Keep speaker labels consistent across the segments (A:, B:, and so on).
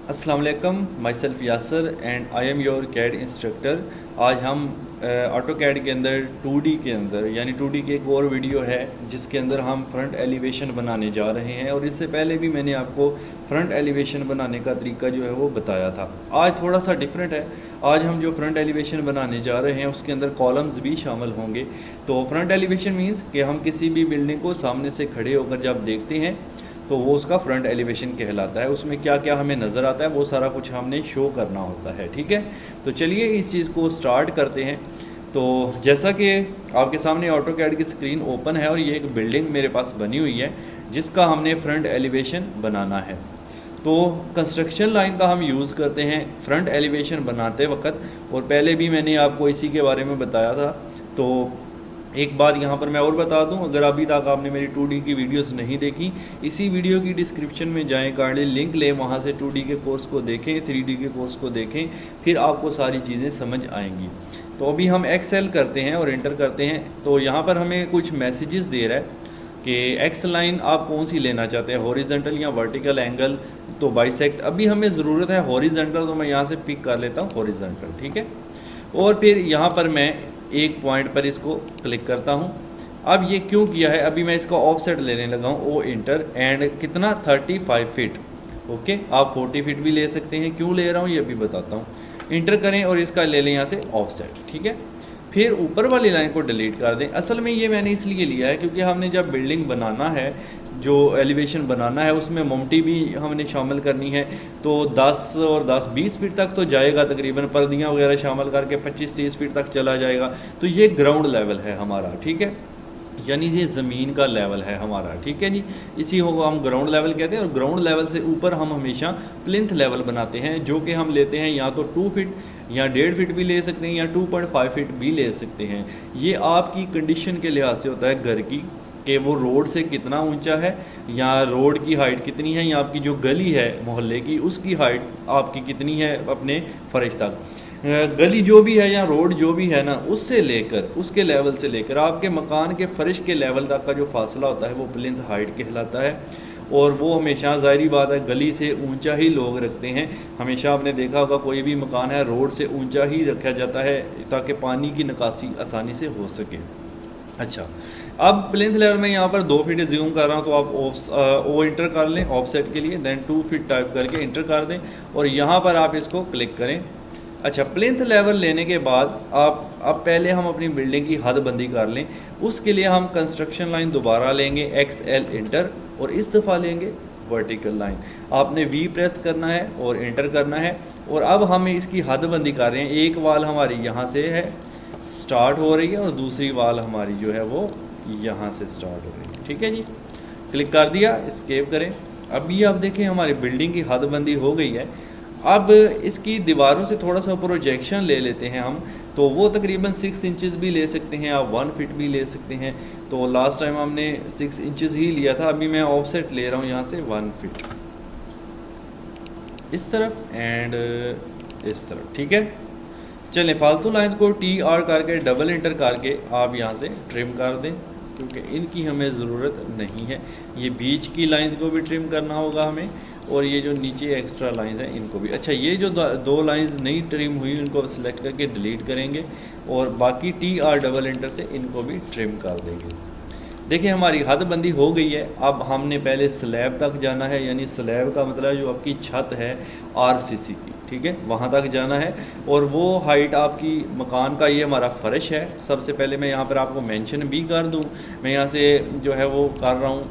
A: अस्सलाम वालेकुम, myself Yasar and I am your CAD instructor. आज हम ऑटो कैड के अंदर 2D के अंदर यानी 2D की एक और वीडियो है जिसके अंदर हम फ्रंट एलिवेशन बनाने जा रहे हैं। और इससे पहले भी मैंने आपको फ्रंट एलिवेशन बनाने का तरीका जो है वो बताया था। आज थोड़ा सा डिफरेंट है। आज हम जो फ्रंट एलिवेशन बनाने जा रहे हैं उसके अंदर कॉलम्स भी शामिल होंगे। तो फ्रंट एलिवेशन मीन्स कि हम किसी भी बिल्डिंग को सामने से खड़े होकर जब देखते हैं तो वो उसका फ्रंट एलिवेशन कहलाता है। उसमें क्या क्या हमें नज़र आता है वो सारा कुछ हमने शो करना होता है। ठीक है, तो चलिए इस चीज़ को स्टार्ट करते हैं। तो जैसा कि आपके सामने ऑटो कैड की स्क्रीन ओपन है और ये एक बिल्डिंग मेरे पास बनी हुई है जिसका हमने फ्रंट एलिवेशन बनाना है। तो कंस्ट्रक्शन लाइन का हम यूज़ करते हैं फ्रंट एलिवेशन बनाते वक्त, और पहले भी मैंने आपको इसी के बारे में बताया था। तो एक बात यहाँ पर मैं और बता दूँ, अगर अभी तक आपने मेरी 2D की वीडियोस नहीं देखी, इसी वीडियो की डिस्क्रिप्शन में जाएं, काइंडली लिंक लें, वहाँ से 2D के कोर्स को देखें, 3D के कोर्स को देखें, फिर आपको सारी चीज़ें समझ आएंगी। तो अभी हम एक्सेल करते हैं और एंटर करते हैं। तो यहाँ पर हमें कुछ मैसेजेस दे रहा है कि एक्स लाइन आप कौन सी लेना चाहते हैं, हॉरिजेंटल या वर्टिकल एंगल। तो बाइसेक्ट अभी हमें ज़रूरत है हॉरिजेंटल, तो मैं यहाँ से पिक कर लेता हूँ हॉरिजेंटल। ठीक है, और फिर यहाँ पर मैं एक पॉइंट पर इसको क्लिक करता हूँ। अब ये क्यों किया है, अभी मैं इसका ऑफसेट लेने लगा हूँ, ओ इंटर एंड कितना 35 फीट। ओके, आप 40 फीट भी ले सकते हैं। क्यों ले रहा हूँ ये भी बताता हूँ। इंटर करें और इसका ले लें यहाँ से ऑफसेट। ठीक है, फिर ऊपर वाली लाइन को डिलीट कर दें। असल में ये मैंने इसलिए लिया है क्योंकि हमने जब बिल्डिंग बनाना है, जो एलिवेशन बनाना है, उसमें मोमटी भी हमने शामिल करनी है। तो 10 और 10 20 फीट तक तो जाएगा, तकरीबन पर्दियाँ वगैरह शामिल करके 25-30 फीट तक चला जाएगा। तो ये ग्राउंड लेवल है हमारा। ठीक है, यानी ये ज़मीन का लेवल है हमारा। ठीक है जी, इसी को हम ग्राउंड लेवल कहते हैं। और ग्राउंड लेवल से ऊपर हम हमेशा प्लिंथ लेवल बनाते हैं, जो कि हम लेते हैं या तो 2 फीट या 1.5 फीट भी ले सकते हैं या 2.5 फीट भी ले सकते हैं। ये आपकी कंडीशन के लिहाज से होता है घर की, कि वो रोड से कितना ऊंचा है, या रोड की हाइट कितनी है, या आपकी जो गली है मोहल्ले की उसकी हाइट आपकी कितनी है अपने फर्श तक। गली जो भी है या रोड जो भी है ना, उससे लेकर उसके लेवल से लेकर आपके मकान के फर्श के लेवल तक का जो फासला होता है वो प्लिंथ हाइट कहलाता है। और वो हमेशा ज़ाहिरी बात है गली से ऊंचा ही लोग रखते हैं। हमेशा आपने देखा होगा कोई भी मकान है रोड से ऊंचा ही रखा जाता है ताकि पानी की निकासी आसानी से हो सके। अच्छा, अब प्लिंथ लेवल में यहाँ पर 2 फीट ज़ूम कर रहा हूँ, तो आप ओ इंटर कर लें ऑफसेट के लिए, देन 2 फीट टाइप करके इंटर कर दें और यहाँ पर आप इसको क्लिक करें। अच्छा, प्लिंथ लेवल लेने के बाद अब पहले हम अपनी बिल्डिंग की हदबंदी कर लें। उसके लिए हम कंस्ट्रक्शन लाइन दोबारा लेंगे, XL इंटर, और इस दफ़ा लेंगे वर्टिकल लाइन। आपने V प्रेस करना है और इंटर करना है। और अब हम इसकी हदबंदी कर रहे हैं। एक वाल हमारी यहाँ से है स्टार्ट हो रही है और दूसरी वाल हमारी जो है वो यहाँ से स्टार्ट हो रही है। ठीक है जी, क्लिक कर दिया, एस्केप करें। अभी आप देखें हमारी बिल्डिंग की हदबंदी हो गई है। अब इसकी दीवारों से थोड़ा सा प्रोजेक्शन ले लेते हैं हम, तो वो तकरीबन 6 इंचज़ भी ले सकते हैं, आप 1 फीट भी ले सकते हैं। तो लास्ट टाइम हमने 6 इंचज़ ही लिया था, अभी मैं ऑफसेट ले रहा हूँ यहाँ से 1 फीट इस तरफ एंड इस तरफ। ठीक है, चलें फालतू लाइंस को TR करके डबल इंटर करके आप यहाँ से ट्रिम कर दें, क्योंकि इनकी हमें ज़रूरत नहीं है। ये बीच की लाइंस को भी ट्रिम करना होगा हमें, और ये जो नीचे एक्स्ट्रा लाइंस हैं इनको भी। अच्छा, ये जो 2 लाइंस नहीं ट्रिम हुई इनको सिलेक्ट करके डिलीट करेंगे और बाकी TR डबल इंटर से इनको भी ट्रिम कर देंगे। देखिए हमारी हदबंदी हो गई है। अब हमने पहले स्लैब तक जाना है, यानी स्लैब का मतलब जो आपकी छत है RCC की, ठीक है, वहाँ तक जाना है। और वो हाइट आपकी मकान का, ये हमारा फर्श है। सबसे पहले मैं यहाँ पर आपको मेंशन भी कर दूँ, मैं यहाँ से जो है वो कर रहा हूँ,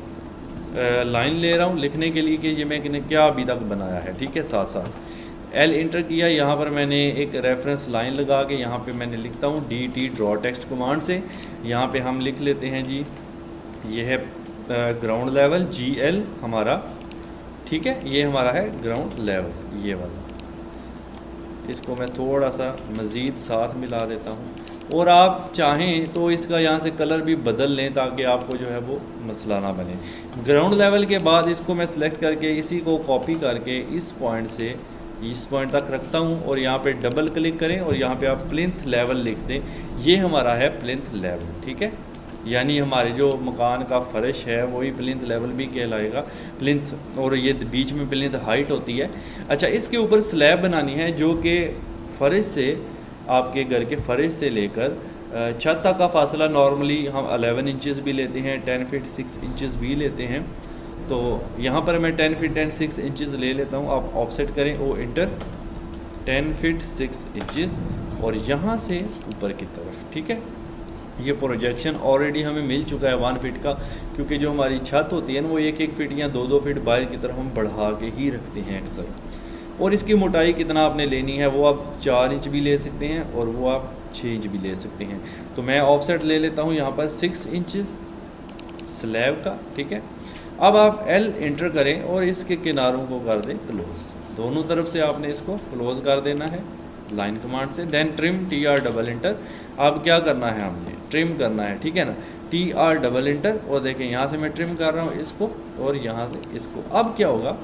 A: लाइन ले रहा हूँ लिखने के लिए कि ये मैंने क्या अभी तक बनाया है। ठीक है, साथ साथ L इंटर किया, यहाँ पर मैंने एक रेफरेंस लाइन लगा के यहाँ पे मैंने लिखता हूँ DT ड्रॉ टेक्स्ट कमांड से। यहाँ पे हम लिख लेते हैं जी, ये है ग्राउंड लेवल GL हमारा। ठीक है, ये हमारा है ग्राउंड लेवल, ये वाला। इसको मैं थोड़ा सा मज़ीद साथ मिला देता हूँ, और आप चाहें तो इसका यहाँ से कलर भी बदल लें ताकि आपको जो है वो मसला ना बने। ग्राउंड लेवल के बाद इसको मैं सिलेक्ट करके इसी को कॉपी करके इस पॉइंट से इस पॉइंट तक रखता हूँ, और यहाँ पे डबल क्लिक करें और यहाँ पे आप प्लिंथ लेवल लिख दें। ये हमारा है प्लिंथ लेवल। ठीक है, यानी हमारे जो मकान का फर्श है वही प्लिंथ लेवल भी कहलाएगा, प्लिंथ, और ये बीच में प्लिंथ हाइट होती है। अच्छा, इसके ऊपर स्लैब बनानी है जो कि फर्श से, आपके घर के फर्श से लेकर छत तक का फासला नॉर्मली हम 11 इंचज़ भी लेते हैं, 10 फीट 6 इंचज़ भी लेते हैं। तो यहाँ पर मैं 10 फीट 6 इंचज़ ले लेता हूँ। आप ऑफसेट करें, ओ इंटर 10 फीट 6 इंचज़ और यहाँ से ऊपर की तरफ, ठीक है। ये प्रोजेक्शन ऑलरेडी हमें मिल चुका है 1 फीट का, क्योंकि जो हमारी छत होती है ना वो 1-1 फीट या 2-2 फीट बाहर की तरफ हम बढ़ा के ही रखते हैं अक्सर। और इसकी मोटाई कितना आपने लेनी है वो आप 4 इंच भी ले सकते हैं और वो आप 6 इंच भी ले सकते हैं। तो मैं ऑफसेट ले लेता हूँ यहाँ पर 6 इंचज़ स्लैब का, ठीक है। अब आप एल इंटर करें और इसके किनारों को कर दें क्लोज, दोनों तरफ से आपने इसको क्लोज कर देना है लाइन कमांड से। Then trim TR double enter, अब क्या करना है हमने ट्रिम करना है, ठीक है ना, TR डबल इंटर। और देखें यहाँ से मैं ट्रिम कर रहा हूँ इसको और यहाँ से इसको। अब क्या होगा,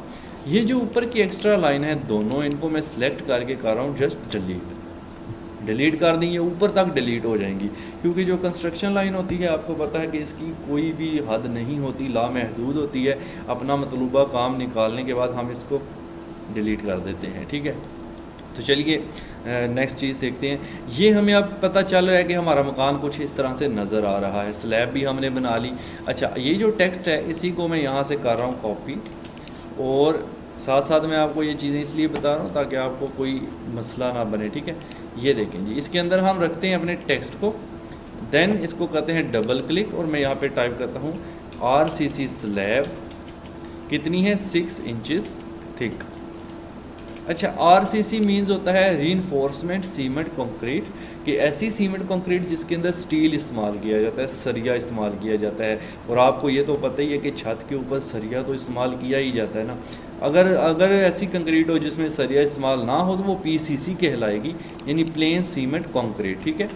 A: ये जो ऊपर की एक्स्ट्रा लाइन है दोनों, इनको मैं सिलेक्ट करके कर रहा हूँ जस्ट डिलीट कर दी, ये ऊपर तक डिलीट हो जाएंगी, क्योंकि जो कंस्ट्रक्शन लाइन होती है आपको पता है कि इसकी कोई भी हद नहीं होती, लामहदूद होती है। अपना मतलूबा काम निकालने के बाद हम इसको डिलीट कर देते हैं, ठीक है। तो चलिए नेक्स्ट चीज़ देखते हैं। ये हमें अब पता चल रहा है कि हमारा मकान कुछ इस तरह से नज़र आ रहा है, स्लैब भी हमने बना ली। अच्छा, ये जो टेक्स्ट है इसी को मैं यहाँ से कर रहा हूँ कॉपी, और साथ साथ मैं आपको ये चीज़ें इसलिए बता रहा हूँ ताकि आपको कोई मसला ना बने, ठीक है। ये देखें जी, इसके अंदर हम रखते हैं अपने टेक्स्ट को, देन इसको करते हैं डबल क्लिक और मैं यहाँ पे टाइप करता हूँ RCC स्लैब, कितनी है 6 इंचज़ थिक। अच्छा, RCC मीन्स होता है रीइंफोर्समेंट सीमेंट कंक्रीट, कि ऐसी सीमेंट कंक्रीट जिसके अंदर स्टील इस्तेमाल किया जाता है, सरिया इस्तेमाल किया जाता है। और आपको ये तो पता ही है कि छत के ऊपर सरिया तो इस्तेमाल किया ही जाता है ना। अगर ऐसी कंक्रीट हो जिसमें सरिया इस्तेमाल ना हो तो वो PCC कहलाएगी, यानी प्लेन सीमेंट कंक्रीट, ठीक है।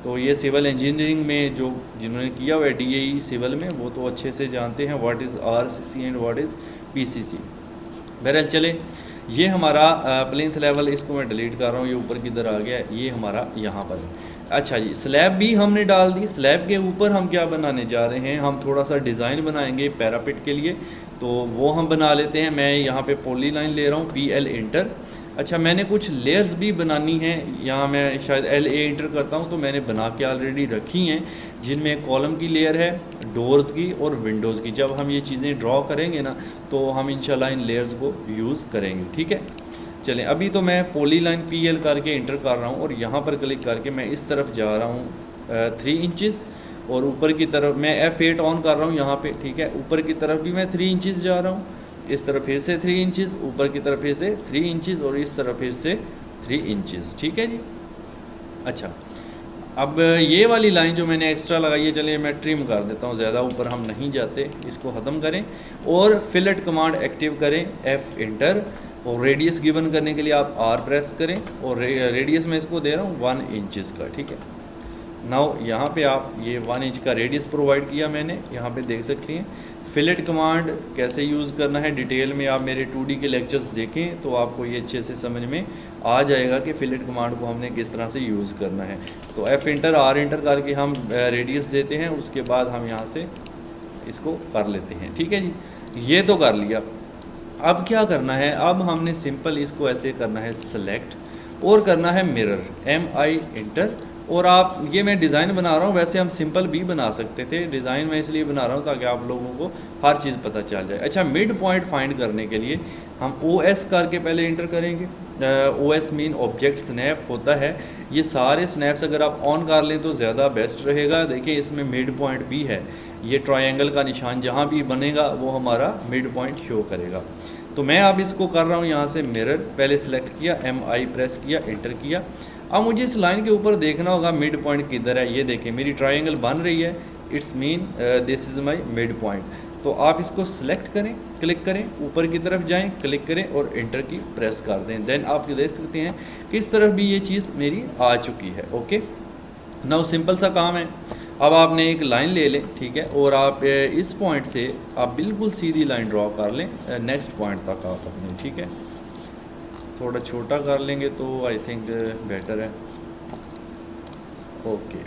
A: तो ये सिविल इंजीनियरिंग में जो जिन्होंने किया हुआ है DAE सिविल में, वो तो अच्छे से जानते हैं what is RCC and what is PCC। बहरहाल चले, ये हमारा प्लिंथ लेवल, इसको मैं डिलीट कर रहा हूँ, ये ऊपर किधर आ गया, ये हमारा यहाँ पर है। अच्छा जी, स्लैब भी हमने डाल दी। स्लैब के ऊपर हम क्या बनाने जा रहे हैं, हम थोड़ा सा डिज़ाइन बनाएंगे पैरापिट के लिए, तो वो हम बना लेते हैं। मैं यहाँ पे पॉली लाइन ले रहा हूँ, PL इंटर। अच्छा, मैंने कुछ लेयर्स भी बनानी है, यहाँ मैं शायद LA इंटर करता हूँ, तो मैंने बना के ऑलरेडी रखी हैं, जिनमें कॉलम की लेयर है, डोर्स की और विंडोज़ की। जब हम ये चीज़ें ड्रॉ करेंगे ना तो हम इंशाल्लाह इन लेयर्स को यूज़ करेंगे, ठीक है। चलें, अभी तो मैं पॉली लाइन PL करके इंटर कर रहा हूँ और यहाँ पर क्लिक करके मैं इस तरफ जा रहा हूँ 3 इंचज़, और ऊपर की तरफ मैं F8 ऑन कर रहा हूँ यहाँ पे, ठीक है। ऊपर की तरफ भी मैं 3 इंचज़ जा रहा हूँ, इस तरफ फिर से 3 इंचज़, ऊपर की तरफ फिर से 3 इंचज़ और इस तरफ फिर से 3 इंचज़, ठीक है जी। अच्छा, अब ये वाली लाइन जो मैंने एक्स्ट्रा लगाई है, चलिए मैं ट्रिम कर देता हूँ, ज़्यादा ऊपर हम नहीं जाते। इसको ख़त्म करें और फिलेट कमांड एक्टिव करें, F इंटर, और रेडियस गिवन करने के लिए आप R प्रेस करें, और रेडियस मैं इसको दे रहा हूँ 1 इंचज़ का, ठीक है। नाउ यहाँ पे आप ये 1 इंच का रेडियस प्रोवाइड किया मैंने, यहाँ पे देख सकते हैं। फिलेट कमांड कैसे यूज़ करना है डिटेल में आप मेरे 2D के लेक्चर्स देखें तो आपको ये अच्छे से समझ में आ जाएगा कि फिलेट कमांड को हमने किस तरह से यूज़ करना है। तो F इंटर R इंटर करके हम रेडियस देते हैं, उसके बाद हम यहाँ से इसको कर लेते हैं, ठीक है जी। ये तो कर लिया। अब क्या करना है, अब हमने सिंपल इसको ऐसे करना है सेलेक्ट और करना है मिरर, MI इंटर। और आप, ये मैं डिज़ाइन बना रहा हूँ, वैसे हम सिंपल भी बना सकते थे, डिज़ाइन मैं इसलिए बना रहा हूँ ताकि आप लोगों को हर चीज़ पता चल जाए। अच्छा, मिड पॉइंट फाइंड करने के लिए हम OS करके पहले इंटर करेंगे। OS मीन ऑब्जेक्ट स्नैप होता है। ये सारे स्नैप्स अगर आप ऑन कर लें तो ज़्यादा बेस्ट रहेगा। देखिए इसमें मिड पॉइंट भी है, ये ट्रायंगल का निशान जहाँ भी बनेगा वो हमारा मिड पॉइंट शो करेगा। तो मैं अब इसको कर रहा हूँ यहाँ से मिरर, पहले सेलेक्ट किया, MI प्रेस किया, इंटर किया। अब मुझे इस लाइन के ऊपर देखना होगा मिड पॉइंट किधर है। ये देखें मेरी ट्रायंगल बन रही है, it's mean this is my mid point. तो आप इसको सिलेक्ट करें, क्लिक करें, ऊपर की तरफ जाएं, क्लिक करें और इंटर की प्रेस कर दें। देन आप देख सकते हैं कि इस तरफ भी ये चीज़ मेरी आ चुकी है। ओके, नाउ सिंपल सा काम है। अब आपने एक लाइन ले लें, ठीक है, और आप इस पॉइंट से आप बिल्कुल सीधी लाइन ड्रॉ कर लें नेक्स्ट पॉइंट तक आप अपने, ठीक है। थोड़ा छोटा कर लेंगे तो आई थिंक बेटर है। ओके,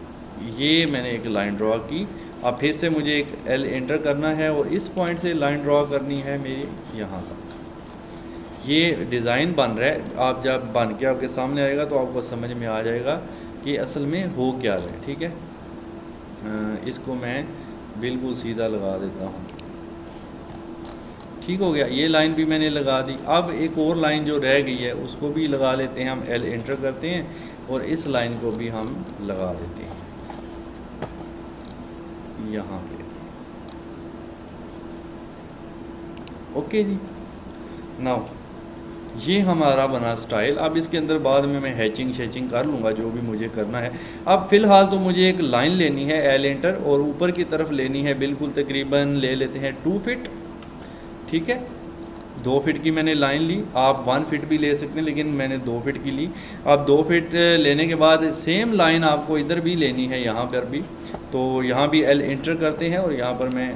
A: ये मैंने एक लाइन ड्रॉ की अब फिर से मुझे एक एल एंटर करना है और इस पॉइंट से लाइन ड्रॉ करनी है मेरी यहाँ तक। ये डिज़ाइन बन रहा है, आप जब बन के आपके सामने आएगा तो आपको समझ में आ जाएगा कि असल में हो क्या रहा है। ठीक है, इसको मैं बिल्कुल सीधा लगा देता हूँ। ठीक हो गया, ये लाइन भी मैंने लगा दी। अब एक और लाइन जो रह गई है उसको भी लगा लेते हैं, हम एल एंटर करते हैं और इस लाइन को भी हम लगा देते हैं यहाँ पे। ओके जी, नाउ ये हमारा बना स्टाइल। अब इसके अंदर बाद में मैं हैचिंग शेचिंग कर लूँगा जो भी मुझे करना है। अब फ़िलहाल तो मुझे एक लाइन लेनी है एल एंटर और ऊपर की तरफ लेनी है बिल्कुल तकरीबन ले लेते हैं 2 फीट। ठीक है, 2 फीट की मैंने लाइन ली, आप 1 फीट भी ले सकते हैं लेकिन मैंने 2 फीट की ली। अब 2 फीट लेने के बाद सेम लाइन आपको इधर भी लेनी है, यहाँ पर भी। तो यहाँ भी एल एंटर करते हैं और यहाँ पर मैं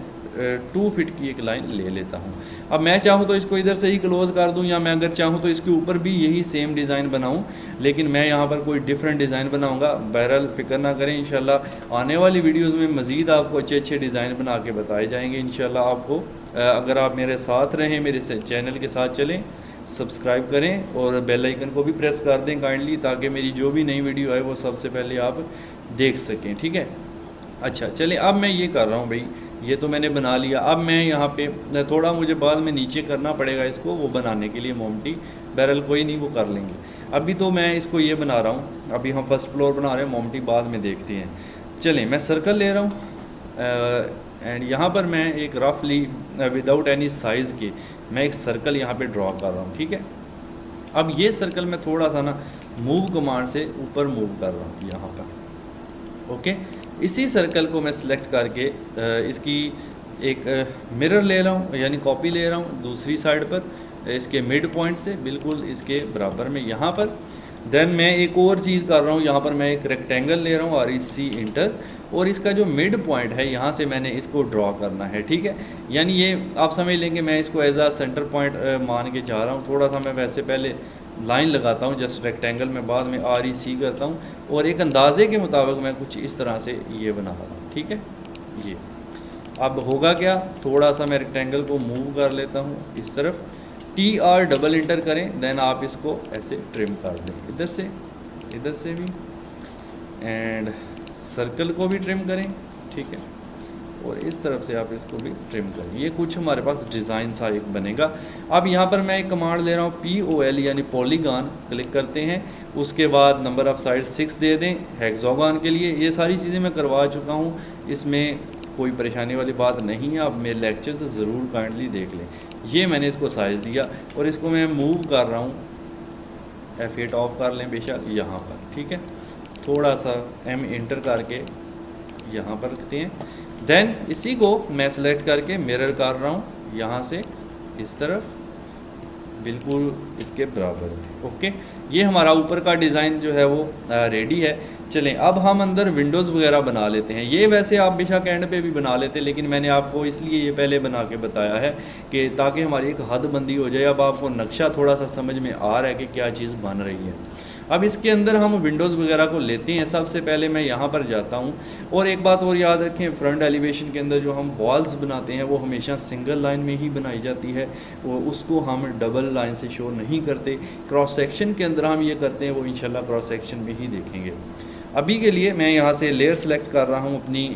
A: 2 फीट की एक लाइन ले लेता हूँ। अब मैं चाहूँ तो इसको इधर से ही क्लोज़ कर दूँ या मैं अगर चाहूँ तो इसके ऊपर भी यही सेम डिज़ाइन बनाऊँ, लेकिन मैं यहाँ पर कोई डिफरेंट डिज़ाइन बनाऊँगा। बहरहाल फ़िक्र ना करें, इंशाल्लाह आने वाली वीडियोज़ में मज़ीद आपको अच्छे अच्छे डिज़ाइन बना के बताए जाएंगे इंशाल्लाह आपको। अगर आप मेरे साथ रहें, मेरे चैनल के साथ चलें, सब्सक्राइब करें और बेल आइकन को भी प्रेस कर दें काइंडली, ताकि मेरी जो भी नई वीडियो है वो सबसे पहले आप देख सकें। ठीक है, अच्छा चलिए, अब मैं ये कर रहा हूँ भाई, ये तो मैंने बना लिया। अब मैं यहाँ पे थोड़ा मुझे बाद में नीचे करना पड़ेगा इसको, वो बनाने के लिए मोमटी। बहरहाल कोई नहीं, वो कर लेंगे। अभी तो मैं इसको ये बना रहा हूँ, अभी हम फर्स्ट फ्लोर बना रहे हैं, मोमटी बाद में देखते हैं। चलें, मैं सर्कल ले रहा हूँ एंड यहाँ पर मैं एक रफली विदाउट एनी साइज़ के मैं एक सर्कल यहाँ पे ड्रॉ कर रहा हूँ। ठीक है, अब ये सर्कल मैं थोड़ा सा ना मूव कमांड से ऊपर मूव कर रहा हूँ यहाँ पर। ओके, इसी सर्कल को मैं सिलेक्ट करके इसकी एक मिरर ले रहा हूँ, यानी कॉपी ले रहा हूँ दूसरी साइड पर, इसके मिड पॉइंट से बिल्कुल इसके बराबर में यहाँ पर। देन मैं एक और चीज़ कर रहा हूँ, यहाँ पर मैं एक रेक्टेंगल ले रहा हूँ और इसी इंटर, और इसका जो मिड पॉइंट है यहाँ से मैंने इसको ड्रॉ करना है। ठीक है, यानी ये आप समझ लेंगे मैं इसको एज आ सेंटर पॉइंट मान के जा रहा हूँ। थोड़ा सा मैं वैसे पहले लाइन लगाता हूँ जस्ट रेक्टेंगल में, बाद में आर ई सी करता हूँ और एक अंदाजे के मुताबिक मैं कुछ इस तरह से ये बना रहा हूँ। ठीक है, ये अब होगा क्या, थोड़ा सा मैं रेक्टेंगल को मूव कर लेता हूँ इस तरफ, टी आर डबल इंटर करें, देन आप इसको ऐसे ट्रिम कर दें इधर से भी, एंड सर्कल को भी ट्रिम करें। ठीक है, और इस तरफ से आप इसको भी ट्रिम करें। ये कुछ हमारे पास डिज़ाइन सा एक बनेगा। अब यहाँ पर मैं एक कमांड ले रहा हूँ POL यानी पॉलीगॉन, क्लिक करते हैं, उसके बाद नंबर ऑफ़ साइड 6 दे दें हेक्सागोन के लिए। ये सारी चीज़ें मैं करवा चुका हूँ, इसमें कोई परेशानी वाली बात नहीं है। आप मेरे लेक्चर से ज़रूर काइंडली देख लें। ये मैंने इसको साइज़ दिया और इसको मैं मूव कर रहा हूँ, F8 ऑफ कर लें बेशक यहाँ पर। ठीक है, थोड़ा सा M इंटर करके यहाँ पर रखते हैं। देन इसी को मैं सेलेक्ट करके मिरर कर रहा हूँ यहाँ से इस तरफ, बिल्कुल इसके बराबर है। ओके, ये हमारा ऊपर का डिज़ाइन जो है वो रेडी है। चलें, अब हम अंदर विंडोज़ वगैरह बना लेते हैं। ये वैसे आप बेशक एंड पे भी बना लेते, लेकिन मैंने आपको इसलिए ये पहले बना के बताया है कि ताकि हमारी एक हद बंदी हो जाए। अब आपको नक्शा थोड़ा सा समझ में आ रहा है कि क्या चीज़ बन रही है। अब इसके अंदर हम विंडोज़ वगैरह को लेते हैं। सबसे पहले मैं यहाँ पर जाता हूँ, और एक बात और याद रखें, फ्रंट एलिवेशन के अंदर जो हम वॉल्स बनाते हैं वो हमेशा सिंगल लाइन में ही बनाई जाती है, वो उसको हम डबल लाइन से शो नहीं करते। क्रॉस सेक्शन के अंदर हम ये करते हैं, वो इंशाल्लाह क्रॉस सेक्शन में ही देखेंगे। अभी के लिए मैं यहाँ से लेयर सेलेक्ट कर रहा हूँ अपनी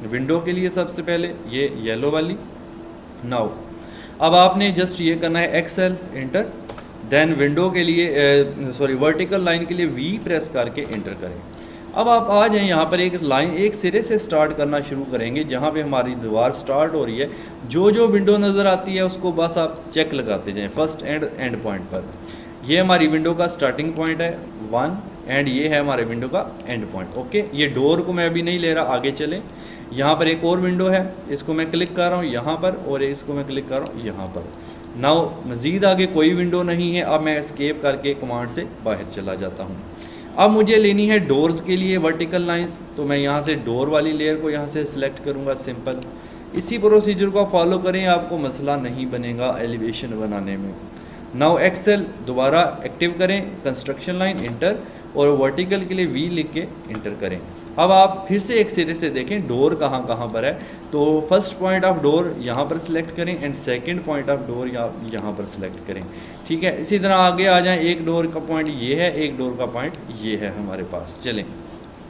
A: विंडो के लिए। सबसे पहले ये येलो वाली। नाउ अब आपने जस्ट ये करना है एक्सेल इंटर, देन विंडो के लिए वर्टिकल लाइन के लिए V प्रेस करके इंटर करें। अब आप आ जाएं यहाँ पर, एक लाइन एक सिरे से स्टार्ट करना शुरू करेंगे जहाँ पे हमारी दीवार स्टार्ट हो रही है। जो विंडो नज़र आती है उसको बस आप चेक लगाते जाएं फर्स्ट एंड पॉइंट पर। ये हमारी विंडो का स्टार्टिंग पॉइंट है 1, एंड ये है हमारे विंडो का एंड पॉइंट। ओके, ये डोर को मैं अभी नहीं ले रहा, आगे चलें। यहाँ पर एक और विंडो है, इसको मैं क्लिक कर रहा हूँ यहाँ पर, और इसको मैं क्लिक कर रहा हूँ यहाँ पर। नाउ मज़ीद आगे कोई विंडो नहीं है। अब मैं एस्केप करके कमांड से बाहर चला जाता हूँ। अब मुझे लेनी है डोर्स के लिए वर्टिकल लाइंस, तो मैं यहाँ से डोर वाली लेयर को यहाँ से सिलेक्ट करूँगा, सिंपल। इसी प्रोसीजर को फॉलो करें, आपको मसला नहीं बनेगा एलिवेशन बनाने में। नाउ एक्सेल दोबारा एक्टिव करें, कंस्ट्रक्शन लाइन इंटर, और वर्टिकल के लिए V लिख के इंटर करें। अब आप फिर से एक सिरे से देखें डोर कहाँ कहाँ पर है। तो फर्स्ट पॉइंट ऑफ डोर यहाँ पर सिलेक्ट करें and second point of door यहाँ पर सिलेक्ट करें। ठीक है, इसी तरह आगे आ जाएं। एक डोर का पॉइंट ये है, एक डोर का पॉइंट ये है हमारे पास। चलें,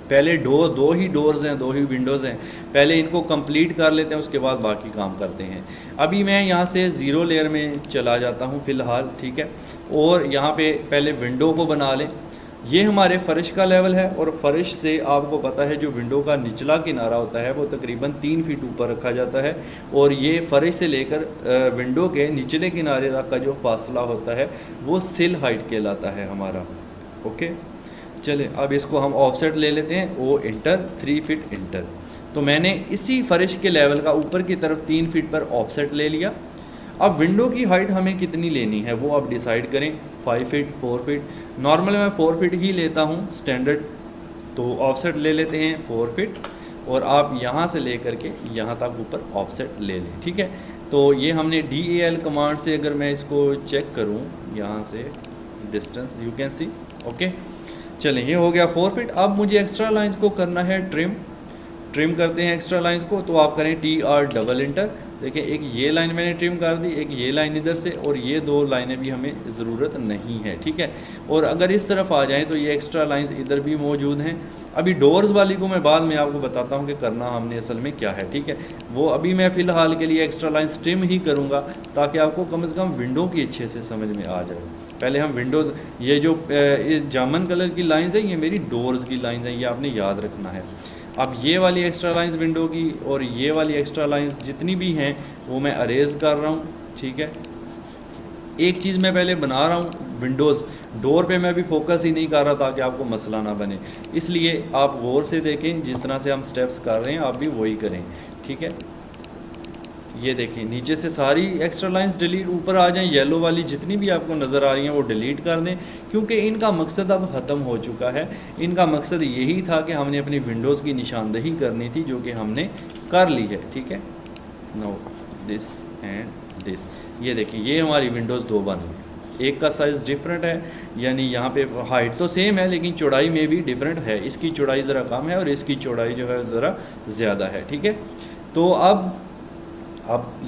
A: पहले दो ही डोर्स हैं, दो ही विंडोज़ हैं, पहले इनको कंप्लीट कर लेते हैं, उसके बाद बाकी काम करते हैं। अभी मैं यहाँ से ज़ीरो लेयर में चला जाता हूँ फ़िलहाल। ठीक है, और यहाँ पे पहले विंडो को बना लें। ये हमारे फ़र्श का लेवल है और फ़र्श से आपको पता है जो विंडो का निचला किनारा होता है वो तकरीबन 3 फीट ऊपर रखा जाता है, और ये फ़र्श से लेकर विंडो के निचले किनारे तक का जो फासला होता है वो सिल हाइट कहलाता है हमारा। ओके, चले अब इसको हम ऑफसेट ले लेते हैं, ओ इंटर 3 फीट इंटर। तो मैंने इसी फ़र्श के लेवल का ऊपर की तरफ 3 फीट पर ऑफसेट ले लिया। अब विंडो की हाइट हमें कितनी लेनी है वो आप डिसाइड करें, 5 फीट 4 फीट। नॉर्मल मैं 4 फीट ही लेता हूँ स्टैंडर्ड, तो ऑफसेट ले लेते हैं 4 फीट, और आप यहाँ से लेकर के यहाँ तक ऊपर ऑफसेट ले लें। ठीक है, तो ये हमने DAL कमांड से अगर मैं इसको चेक करूँ यहाँ से distance, you can see. Okay, चलें, ये हो गया 4 फीट। अब मुझे एक्स्ट्रा लाइंस को करना है ट्रिम करते हैं एक्स्ट्रा लाइंस को। तो आप करें TR डबल इंटर। देखिए, एक ये लाइन मैंने ट्रिम कर दी, एक ये लाइन इधर से, और ये 2 लाइनें भी हमें ज़रूरत नहीं है। ठीक है, और अगर इस तरफ आ जाएं तो ये एक्स्ट्रा लाइंस इधर भी मौजूद हैं। अभी डोर्स वाली को मैं बाद में आपको बताता हूँ कि करना हमने असल में क्या है। ठीक है, वो अभी मैं फ़िलहाल के लिए एक्स्ट्रा लाइंस ट्रिम ही करूँगा ताकि आपको कम से कम विंडो की अच्छे से समझ में आ जाए। पहले हम विंडोज़, ये जो इस जामन कलर की लाइंस है ये मेरी डोर्स की लाइंस हैं, ये आपने याद रखना है। अब ये वाली एक्स्ट्रा लाइंस विंडो की और ये वाली एक्स्ट्रा लाइंस जितनी भी हैं वो मैं अरेज कर रहा हूँ। ठीक है, एक चीज़ मैं पहले बना रहा हूँ, विंडोज़ डोर पे मैं भी फोकस ही नहीं कर रहा ताकि आपको मसला ना बने, इसलिए आप गौर से देखें, जिस तरह से हम स्टेप्स कर रहे हैं आप भी वही करें। ठीक है, ये देखें नीचे से सारी एक्स्ट्रा लाइंस डिलीट, ऊपर आ जाएं, येलो वाली जितनी भी आपको नज़र आ रही हैं वो डिलीट कर दें, क्योंकि इनका मकसद अब ख़त्म हो चुका है। इनका मकसद यही था कि हमने अपनी विंडोज़ की निशानदही करनी थी, जो कि हमने कर ली है। ठीक है, नो दिस एंड दिस, ये देखिए ये हमारी विंडोज़ 2 बन गई। एक का साइज़ डिफरेंट है, यानी यहाँ पे हाइट तो सेम है लेकिन चौड़ाई में भी डिफरेंट है, इसकी चौड़ाई ज़रा कम है और इसकी चौड़ाई जो है ज़रा ज़्यादा है। ठीक है, तो अब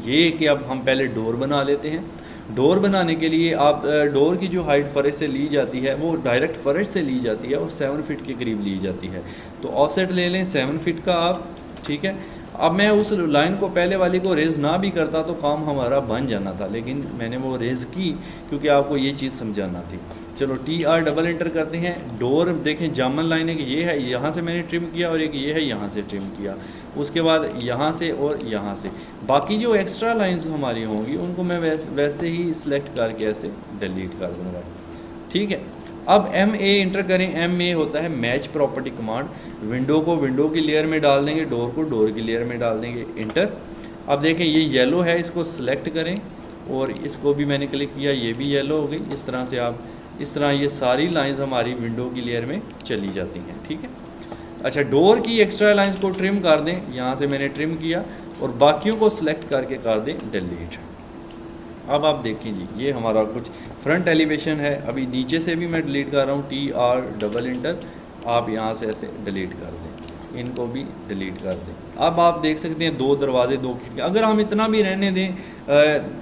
A: ये कि अब हम पहले डोर बना लेते हैं। डोर बनाने के लिए आप डोर की जो हाइट फ़र्श से ली जाती है वो डायरेक्ट फ़र्श से ली जाती है और 7 फीट के करीब ली जाती है। तो ऑफसेट ले लें 7 फीट का आप। ठीक है, अब मैं उस लाइन को पहले वाली को रेज़ ना भी करता तो काम हमारा बन जाना था, लेकिन मैंने वो रेज़ की क्योंकि आपको ये चीज़ समझाना थी। चलो TR डबल एंटर करते हैं। डोर देखें जामन लाइन है कि ये है, यहाँ से मैंने ट्रिम किया, और एक ये है यहाँ से ट्रिम किया, उसके बाद यहाँ से और यहाँ से। बाकी जो एक्स्ट्रा लाइंस हमारी होंगी उनको मैं वैसे ही सिलेक्ट करके ऐसे डिलीट कर दूँगा। ठीक है, अब MA इंटर करें। MA होता है मैच प्रॉपर्टी कमांड। विंडो को विंडो की लेयर में डाल देंगे, डोर को डोर की लेयर में डाल देंगे, इंटर। अब देखें ये येलो है, इसको सिलेक्ट करें और इसको भी मैंने क्लिक किया, ये भी येलो हो गई। इस तरह से आप, इस तरह ये सारी लाइंस हमारी विंडो की लेयर में चली जाती हैं। ठीक है, अच्छा डोर की एक्स्ट्रा लाइंस को ट्रिम कर दें, यहाँ से मैंने ट्रिम किया, और बाकियों को सिलेक्ट करके कर दें डिलीट। अब आप देखिए जी, ये हमारा कुछ फ्रंट एलिवेशन है। अभी नीचे से भी मैं डिलीट कर रहा हूँ, TR डबल इंटर, आप यहाँ से ऐसे डिलीट कर दें, इनको भी डिलीट कर दें। अब आप देख सकते हैं 2 दरवाजे 2 खिड़कियाँ। अगर हम इतना भी रहने दें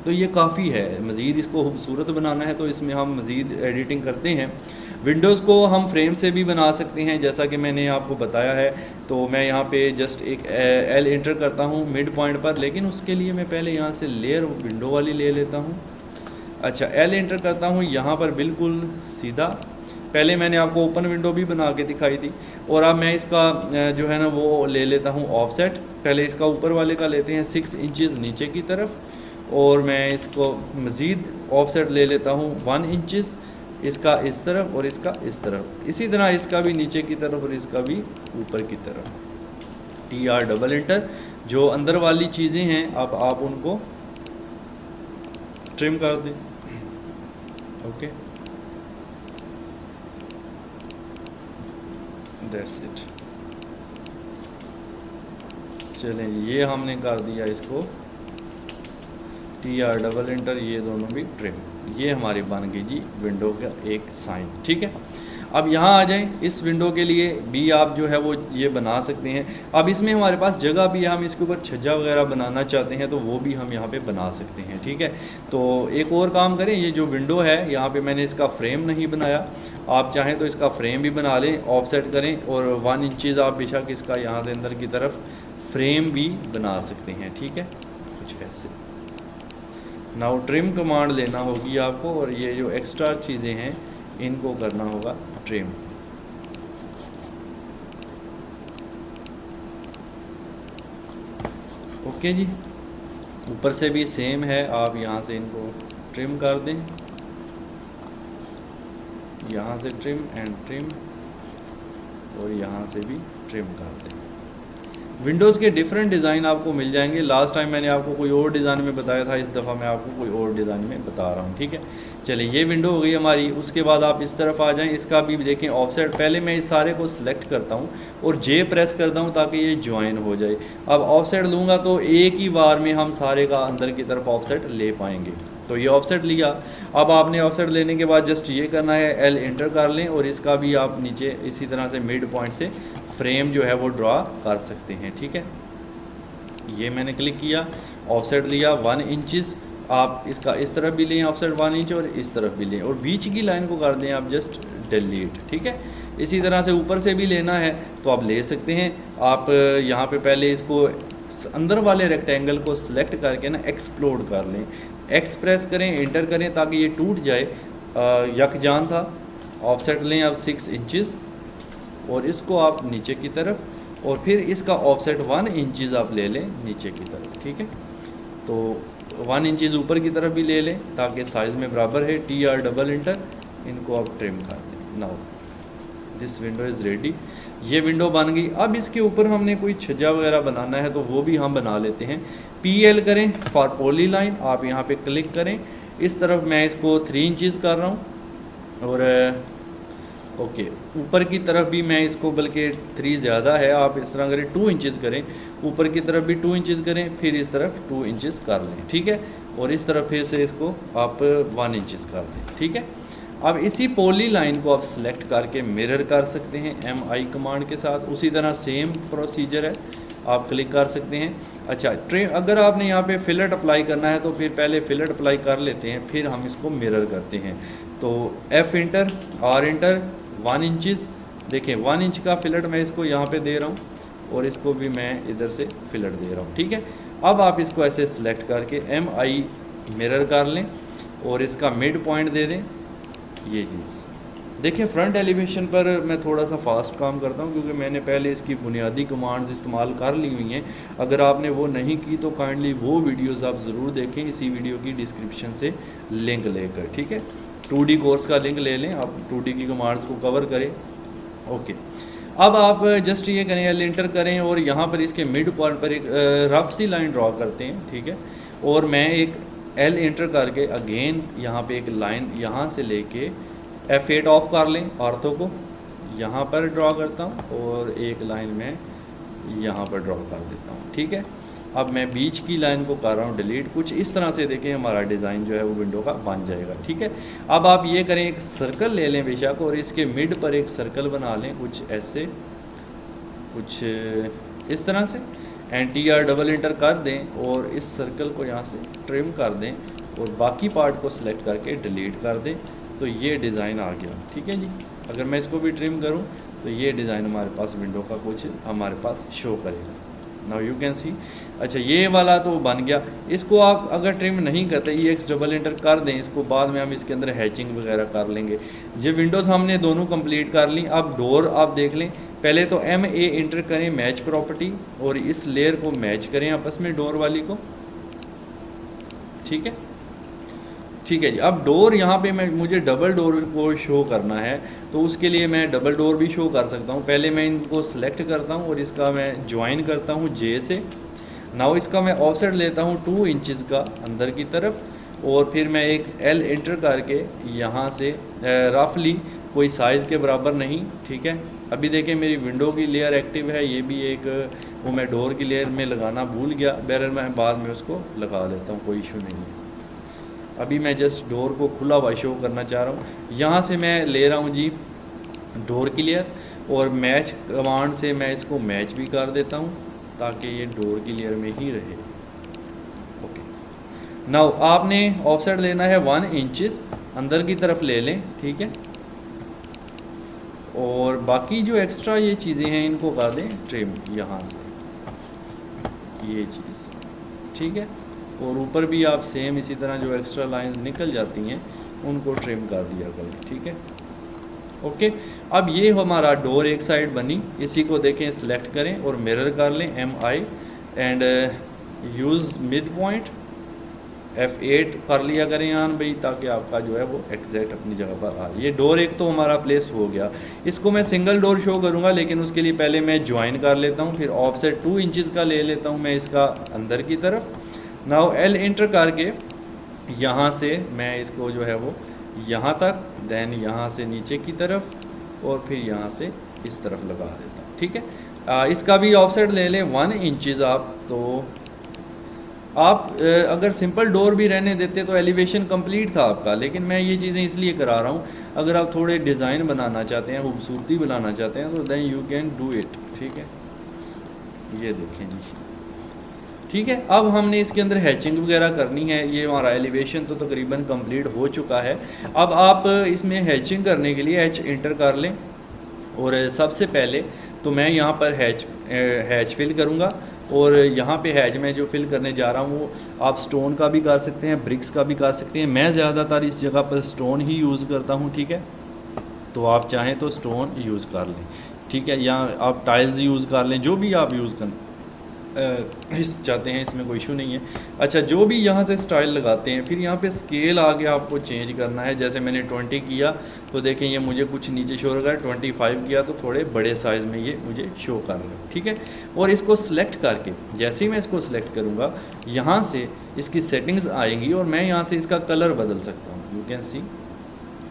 A: तो ये काफ़ी है। मज़ीद इसको खूबसूरत बनाना है तो इसमें हम मज़ीद एडिटिंग करते हैं। विंडोज़ को हम फ्रेम से भी बना सकते हैं, जैसा कि मैंने आपको बताया है। तो मैं यहाँ पे जस्ट एक L इंटर करता हूँ मिड पॉइंट पर, लेकिन उसके लिए मैं पहले यहाँ से लेयर विंडो वाली ले लेता हूँ। अच्छा L इंटर करता हूँ यहाँ पर बिल्कुल सीधा। पहले मैंने आपको ओपन विंडो भी बना के दिखाई थी, और अब मैं इसका जो है ना वो ले लेता हूँ ऑफसेट। पहले इसका ऊपर वाले का लेते हैं 6 इंचज़ नीचे की तरफ, और मैं इसको मज़ीद ऑफसेट ले लेता हूँ 1 इंचज़, इसका इस तरफ और इसका इस तरफ। इसी तरह इसका भी नीचे की तरफ और इसका भी ऊपर की तरफ। TR double inter. जो अंदर वाली चीज़ें हैं अब आप उनको ट्रिम कर दें। Okay, that's it. चलें, ये हमने कर दिया इसको TR डबल इंटर, ये दोनों भी ट्रिम। ये हमारी बन गई जी विंडो का एक साइन। ठीक है, अब यहाँ आ जाएं, इस विंडो के लिए भी आप जो है वो ये बना सकते हैं। अब इसमें हमारे पास जगह भी है, हम इसके ऊपर छज्जा वगैरह बनाना चाहते हैं तो वो भी हम यहाँ पे बना सकते हैं, ठीक है। तो एक और काम करें, ये जो विंडो है यहाँ पे मैंने इसका फ्रेम नहीं बनाया, आप चाहें तो इसका फ्रेम भी बना लें, ऑफसेट करें और 1 इंचज़ आप बेशक इसका यहाँ से अंदर की तरफ फ्रेम भी बना सकते हैं, ठीक है, कुछ ऐसे। नाउ ट्रिम कमांड लेना होगी आपको और ये जो एक्स्ट्रा चीज़ें हैं इनको करना होगा ट्रिम। ओके जी, ऊपर से भी सेम है, आप यहाँ से इनको ट्रिम कर दें, यहाँ से ट्रिम एंड ट्रिम और यहाँ से भी ट्रिम कर दें। विंडोज़ के डिफरेंट डिज़ाइन आपको मिल जाएंगे। लास्ट टाइम मैंने आपको कोई और डिज़ाइन में बताया था, इस दफ़ा मैं आपको कोई और डिज़ाइन में बता रहा हूँ, ठीक है। चलिए ये विंडो हो गई हमारी। उसके बाद आप इस तरफ आ जाएं, इसका भी देखें ऑफसेट। पहले मैं इस सारे को सिलेक्ट करता हूँ और जे प्रेस करता हूँ ताकि ये ज्वाइन हो जाए। अब ऑफसेट लूँगा तो एक ही बार में हम सारे का अंदर की तरफ ऑफसेट ले पाएंगे। तो ये ऑफसेट लिया। अब आपने ऑफसेट लेने के बाद जस्ट ये करना है, एल एंटर कर लें और इसका भी आप नीचे इसी तरह से मिड पॉइंट से फ्रेम जो है वो ड्रा कर सकते हैं, ठीक है। ये मैंने क्लिक किया, ऑफसेट लिया 1 इंचज़, आप इसका इस तरफ भी लें ऑफसेट 1 इंच और इस तरफ भी लें और बीच की लाइन को कर दें आप जस्ट डिलीट, ठीक है। इसी तरह से ऊपर से भी लेना है तो आप ले सकते हैं। आप यहाँ पे पहले इसको अंदर वाले रेक्टेंगल को सिलेक्ट करके ना एक्सप्लोड कर लें, एक्स प्रेस करें, एंटर करें ताकि ये टूट जाए। यकजान था। ऑफसेट लें आप 6 इंचज़ और इसको आप नीचे की तरफ और फिर इसका ऑफसेट 1 इंचज़ आप ले लें नीचे की तरफ, ठीक है। तो 1 इंचज़ ऊपर की तरफ भी ले लें ताकि साइज़ में बराबर है। TR डबल इंटर, इनको आप ट्रिम कर दें। Now this window is ready. ये विंडो बन गई। अब इसके ऊपर हमने कोई छज्जा वगैरह बनाना है तो वो भी हम बना लेते हैं। PL करें फॉर पॉली लाइन, आप यहाँ पे क्लिक करें। इस तरफ मैं इसको 3 इंचज़ कर रहा हूँ और ओके ऊपर की तरफ भी मैं इसको, बल्कि 3 ज़्यादा है, आप इस तरह करें 2 इंचज़ करें। ऊपर की तरफ भी 2 इंचज़ करें, फिर इस तरफ 2 इंचज़ कर लें, ठीक है। और इस तरफ फिर से इसको आप 1 इंचज़ कर दें, ठीक है। अब इसी पॉली लाइन को आप सिलेक्ट करके मिरर कर सकते हैं MI कमांड के साथ। उसी तरह सेम प्रोसीजर है, आप क्लिक कर सकते हैं। अच्छा अगर आपने यहाँ पे फिलेट अप्लाई करना है तो फिर पहले फिलेट अप्लाई कर लेते हैं, फिर हम इसको मिरर करते हैं। तो F inter, R inter, 1 inches, देखें 1 इंच का फिलेट मैं इसको यहाँ पे दे रहा हूँ और इसको भी मैं इधर से फिलेट दे रहा हूँ, ठीक है। अब आप इसको ऐसे सिलेक्ट करके MI मिरर कर लें और इसका मिड पॉइंट दे दें। ये चीज़ देखिए, फ्रंट एलिवेशन पर मैं थोड़ा सा फास्ट काम करता हूँ क्योंकि मैंने पहले इसकी बुनियादी कमांड्स इस्तेमाल कर ली हुई हैं। अगर आपने वो नहीं की तो काइंडली वो वीडियोस आप ज़रूर देखें, इसी वीडियो की डिस्क्रिप्शन से लिंक लेकर, ठीक है। 2D कोर्स का लिंक ले लें, आप 2D की कमांड्स को कवर करें। ओके, अब आप जस्ट ये करें, एल एंटर करें और यहाँ पर इसके मिड पॉइंट पर एक रफ सी लाइन ड्रॉ करते हैं, ठीक है। और मैं एक एल एंटर करके अगेन यहाँ पे एक लाइन यहाँ से लेके F8 ऑफ कर लें, ऑर्थो को यहाँ पर ड्रॉ करता हूँ और एक लाइन में यहाँ पर ड्रॉ कर देता हूँ, ठीक है। अब मैं बीच की लाइन को कर रहा हूँ डिलीट। कुछ इस तरह से देखें हमारा डिज़ाइन जो है वो विंडो का बन जाएगा, ठीक है। अब आप ये करें, एक सर्कल ले लें बेशक और इसके मिड पर एक सर्कल बना लें, कुछ ऐसे, कुछ इस तरह से, एंड TR डबल इंटर कर दें और इस सर्कल को यहाँ से ट्रिम कर दें और बाकी पार्ट को सिलेक्ट करके डिलीट कर दें। तो ये डिज़ाइन आ गया, ठीक है जी। अगर मैं इसको भी ट्रिम करूं तो ये डिज़ाइन हमारे पास विंडो का कुछ हमारे पास शो करेगा। Now you can see. अच्छा, ये वाला तो बन गया। इसको आप अगर ट्रिम नहीं करते, EX डबल एंटर कर दें इसको, बाद में हम इसके अंदर हैचिंग वगैरह कर लेंगे। ये विंडोज़ हमने दोनों कंप्लीट कर ली। अब डोर आप देख लें, पहले तो MA एंटर करें, मैच प्रॉपर्टी, और इस लेयर को मैच करें आपस में, डोर वाली को, ठीक है। ठीक है जी। अब डोर यहाँ पे मुझे डबल डोर को शो करना है तो उसके लिए मैं डबल डोर भी शो कर सकता हूँ। पहले मैं इनको सिलेक्ट करता हूँ और इसका मैं ज्वाइन करता हूँ J से। नाउ इसका मैं ऑफसेट लेता हूँ 2 इंचज़ का अंदर की तरफ और फिर मैं एक L एंटर करके यहाँ से रफली कोई साइज़ के बराबर नहीं, ठीक है। अभी देखें मेरी विंडो की लेयर एक्टिव है, ये भी एक वो मैं डोर की लेयर में लगाना भूल गया, बहरहाल मैं बाद में उसको लगा लेता हूँ, कोई इशू नहीं है। अभी मैं जस्ट डोर को खुला हुआ शो करना चाह रहा हूँ। यहाँ से मैं ले रहा हूँ जी डोर क्लियर, और मैच कमांड से मैं इसको मैच भी कर देता हूँ ताकि ये डोर क्लियर में ही रहे। ओके, नाउ आपने ऑफसेट लेना है 1 इंचेस अंदर की तरफ ले लें, ठीक है। और बाकी जो एक्स्ट्रा ये चीज़ें हैं इनको कर दें ट्रिम यहाँ से, ये चीज़, ठीक है। और ऊपर भी आप सेम इसी तरह जो एक्स्ट्रा लाइंस निकल जाती हैं उनको ट्रिम कर दिया करें, ठीक है। ओके, अब ये हमारा डोर एक साइड बनी, इसी को देखें, सिलेक्ट करें और मिरर कर लें MI and use mid point F8 कर लिया करें यहाँ भाई, ताकि आपका जो है वो एग्जैक्ट अपनी जगह पर आ। ये डोर एक तो हमारा प्लेस हो गया। इसको मैं सिंगल डोर शो करूँगा, लेकिन उसके लिए पहले मैं ज्वाइन कर लेता हूँ, फिर ऑफसेट 2 इंचज़ का ले लेता हूँ मैं इसका अंदर की तरफ। नाउ L इंटर करके यहाँ से मैं इसको जो है वो यहाँ तक, देन यहाँ से नीचे की तरफ, और फिर यहाँ से इस तरफ लगा देता हूँ, ठीक है। इसका भी ऑफसेट ले लें 1 इंचज़ आप। तो आप अगर सिंपल डोर भी रहने देते तो एलिवेशन कंप्लीट था आपका, लेकिन मैं ये चीज़ें इसलिए करा रहा हूँ, अगर आप थोड़े डिज़ाइन बनाना चाहते हैं, खूबसूरती बनाना चाहते हैं, तो then you can do it, ठीक है। ये देखें जी, ठीक है। अब हमने इसके अंदर हैचिंग वगैरह करनी है। ये हमारा एलिवेशन तो तकरीबन कंप्लीट हो चुका है। अब आप इसमें हैचिंग करने के लिए H इंटर कर लें, और सबसे पहले तो मैं यहाँ पर हैच फिल करूँगा, और यहाँ पे हैच मैं जो फिल करने जा रहा हूँ वो आप स्टोन का भी कर सकते हैं, ब्रिक्स का भी कर सकते हैं। मैं ज़्यादातर इस जगह पर स्टोन ही यूज़ करता हूँ, ठीक है। तो आप चाहें तो स्टोन यूज़ कर लें, ठीक है, या आप टाइल्स यूज़ कर लें, जो भी आप यूज़ कर चाहते हैं, इसमें कोई इशू नहीं है। अच्छा, जो भी यहाँ से स्टाइल लगाते हैं, फिर यहाँ पे स्केल आगे आपको चेंज करना है। जैसे मैंने 20 किया तो देखें ये मुझे कुछ नीचे शो कर रहा है, 25 किया तो थोड़े बड़े साइज़ में ये मुझे शो कर रहा है, ठीक है। और इसको सिलेक्ट करके, जैसे ही मैं इसको सिलेक्ट करूँगा, यहाँ से इसकी सेटिंग्स आएंगी और मैं यहाँ से इसका कलर बदल सकता हूँ, यू कैन सी।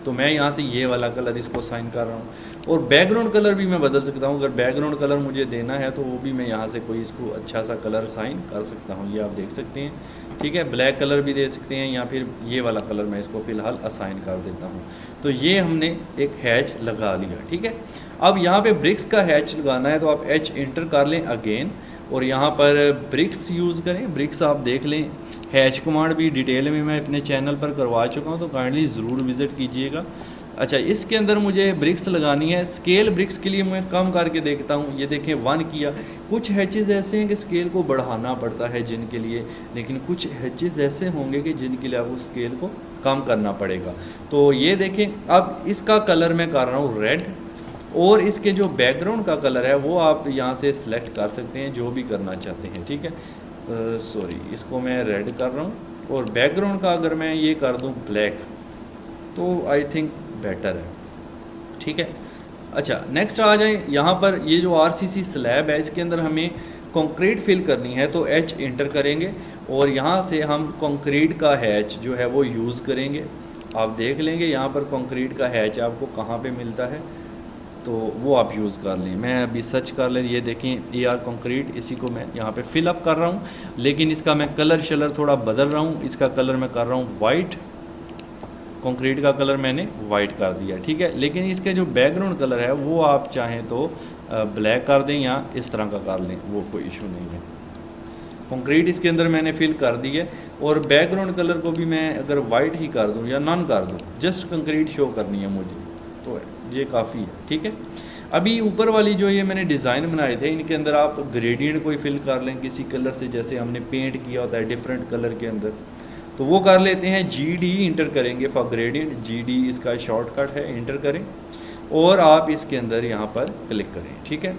A: तो मैं यहाँ से ये वाला कलर इसको साइन कर रहा हूँ, और बैकग्राउंड कलर भी मैं बदल सकता हूँ। अगर बैकग्राउंड कलर मुझे देना है तो वो भी मैं यहाँ से कोई इसको अच्छा सा कलर साइन कर सकता हूँ, ये आप देख सकते हैं, ठीक है। ब्लैक कलर भी दे सकते हैं, या फिर ये वाला कलर मैं इसको फ़िलहाल असाइन कर देता हूँ। तो ये हमने एक हैच लगा लिया, ठीक है। अब यहाँ पे ब्रिक्स का हैच लगाना है तो आप H इंटर कर लें अगेन, और यहाँ पर ब्रिक्स यूज़ करें। ब्रिक्स आप देख लें, हैच कमांड भी डिटेल में मैं अपने चैनल पर करवा चुका हूँ, तो काइंडली ज़रूर विज़िट कीजिएगा। अच्छा, इसके अंदर मुझे ब्रिक्स लगानी है। स्केल ब्रिक्स के लिए मैं कम करके देखता हूँ, ये देखें 1 किया। कुछ हैचेस ऐसे हैं कि स्केल को बढ़ाना पड़ता है जिनके लिए, लेकिन कुछ हैचेस ऐसे होंगे कि जिनके लिए आपको स्केल को कम करना पड़ेगा। तो ये देखें, अब इसका कलर मैं कर रहा हूँ रेड, और इसके जो बैकग्राउंड का कलर है वो आप यहाँ से सिलेक्ट कर सकते हैं, जो भी करना चाहते हैं, ठीक है। सॉरी, इसको मैं रेड कर रहा हूँ, और बैकग्राउंड का अगर मैं ये कर दूँ ब्लैक तो आई थिंक बेटर है, ठीक है। अच्छा, नेक्स्ट आ जाए, यहाँ पर ये जो RCC स्लैब है इसके अंदर हमें कंक्रीट फिल करनी है, तो H इंटर करेंगे और यहाँ से हम कंक्रीट का हैच जो है वो यूज़ करेंगे। आप देख लेंगे यहाँ पर कंक्रीट का हैच आपको कहाँ पे मिलता है, तो वो आप यूज़ कर लें। मैं अभी सर्च कर लें, ये देखें AR कंक्रीट, इसी को मैं यहाँ पे फिल अप कर रहा हूँ, लेकिन इसका मैं कलर शलर थोड़ा बदल रहा हूँ। इसका कलर मैं कर रहा हूँ वाइट, कंक्रीट का कलर मैंने वाइट कर दिया, ठीक है। लेकिन इसके जो बैकग्राउंड कलर है वो आप चाहें तो ब्लैक कर दें या इस तरह का कर लें, वो कोई इशू नहीं है। कंक्रीट इसके अंदर मैंने फिल कर दी है, और बैकग्राउंड कलर को भी मैं अगर वाइट ही कर दूं या नन कर दूं, जस्ट कंक्रीट शो करनी है मुझे, तो ये काफ़ी है, ठीक है। अभी ऊपर वाली जो ये मैंने डिज़ाइन बनाए थे, इनके अंदर आप ग्रेडियंट कोई फिल कर लें किसी कलर से, जैसे हमने पेंट किया होता है डिफरेंट कलर के अंदर, तो वो कर लेते हैं। GD इंटर करेंगे फॉर ग्रेडियंट, GD इसका शॉर्टकट है, इंटर करें और आप इसके अंदर यहाँ पर क्लिक करें, ठीक है।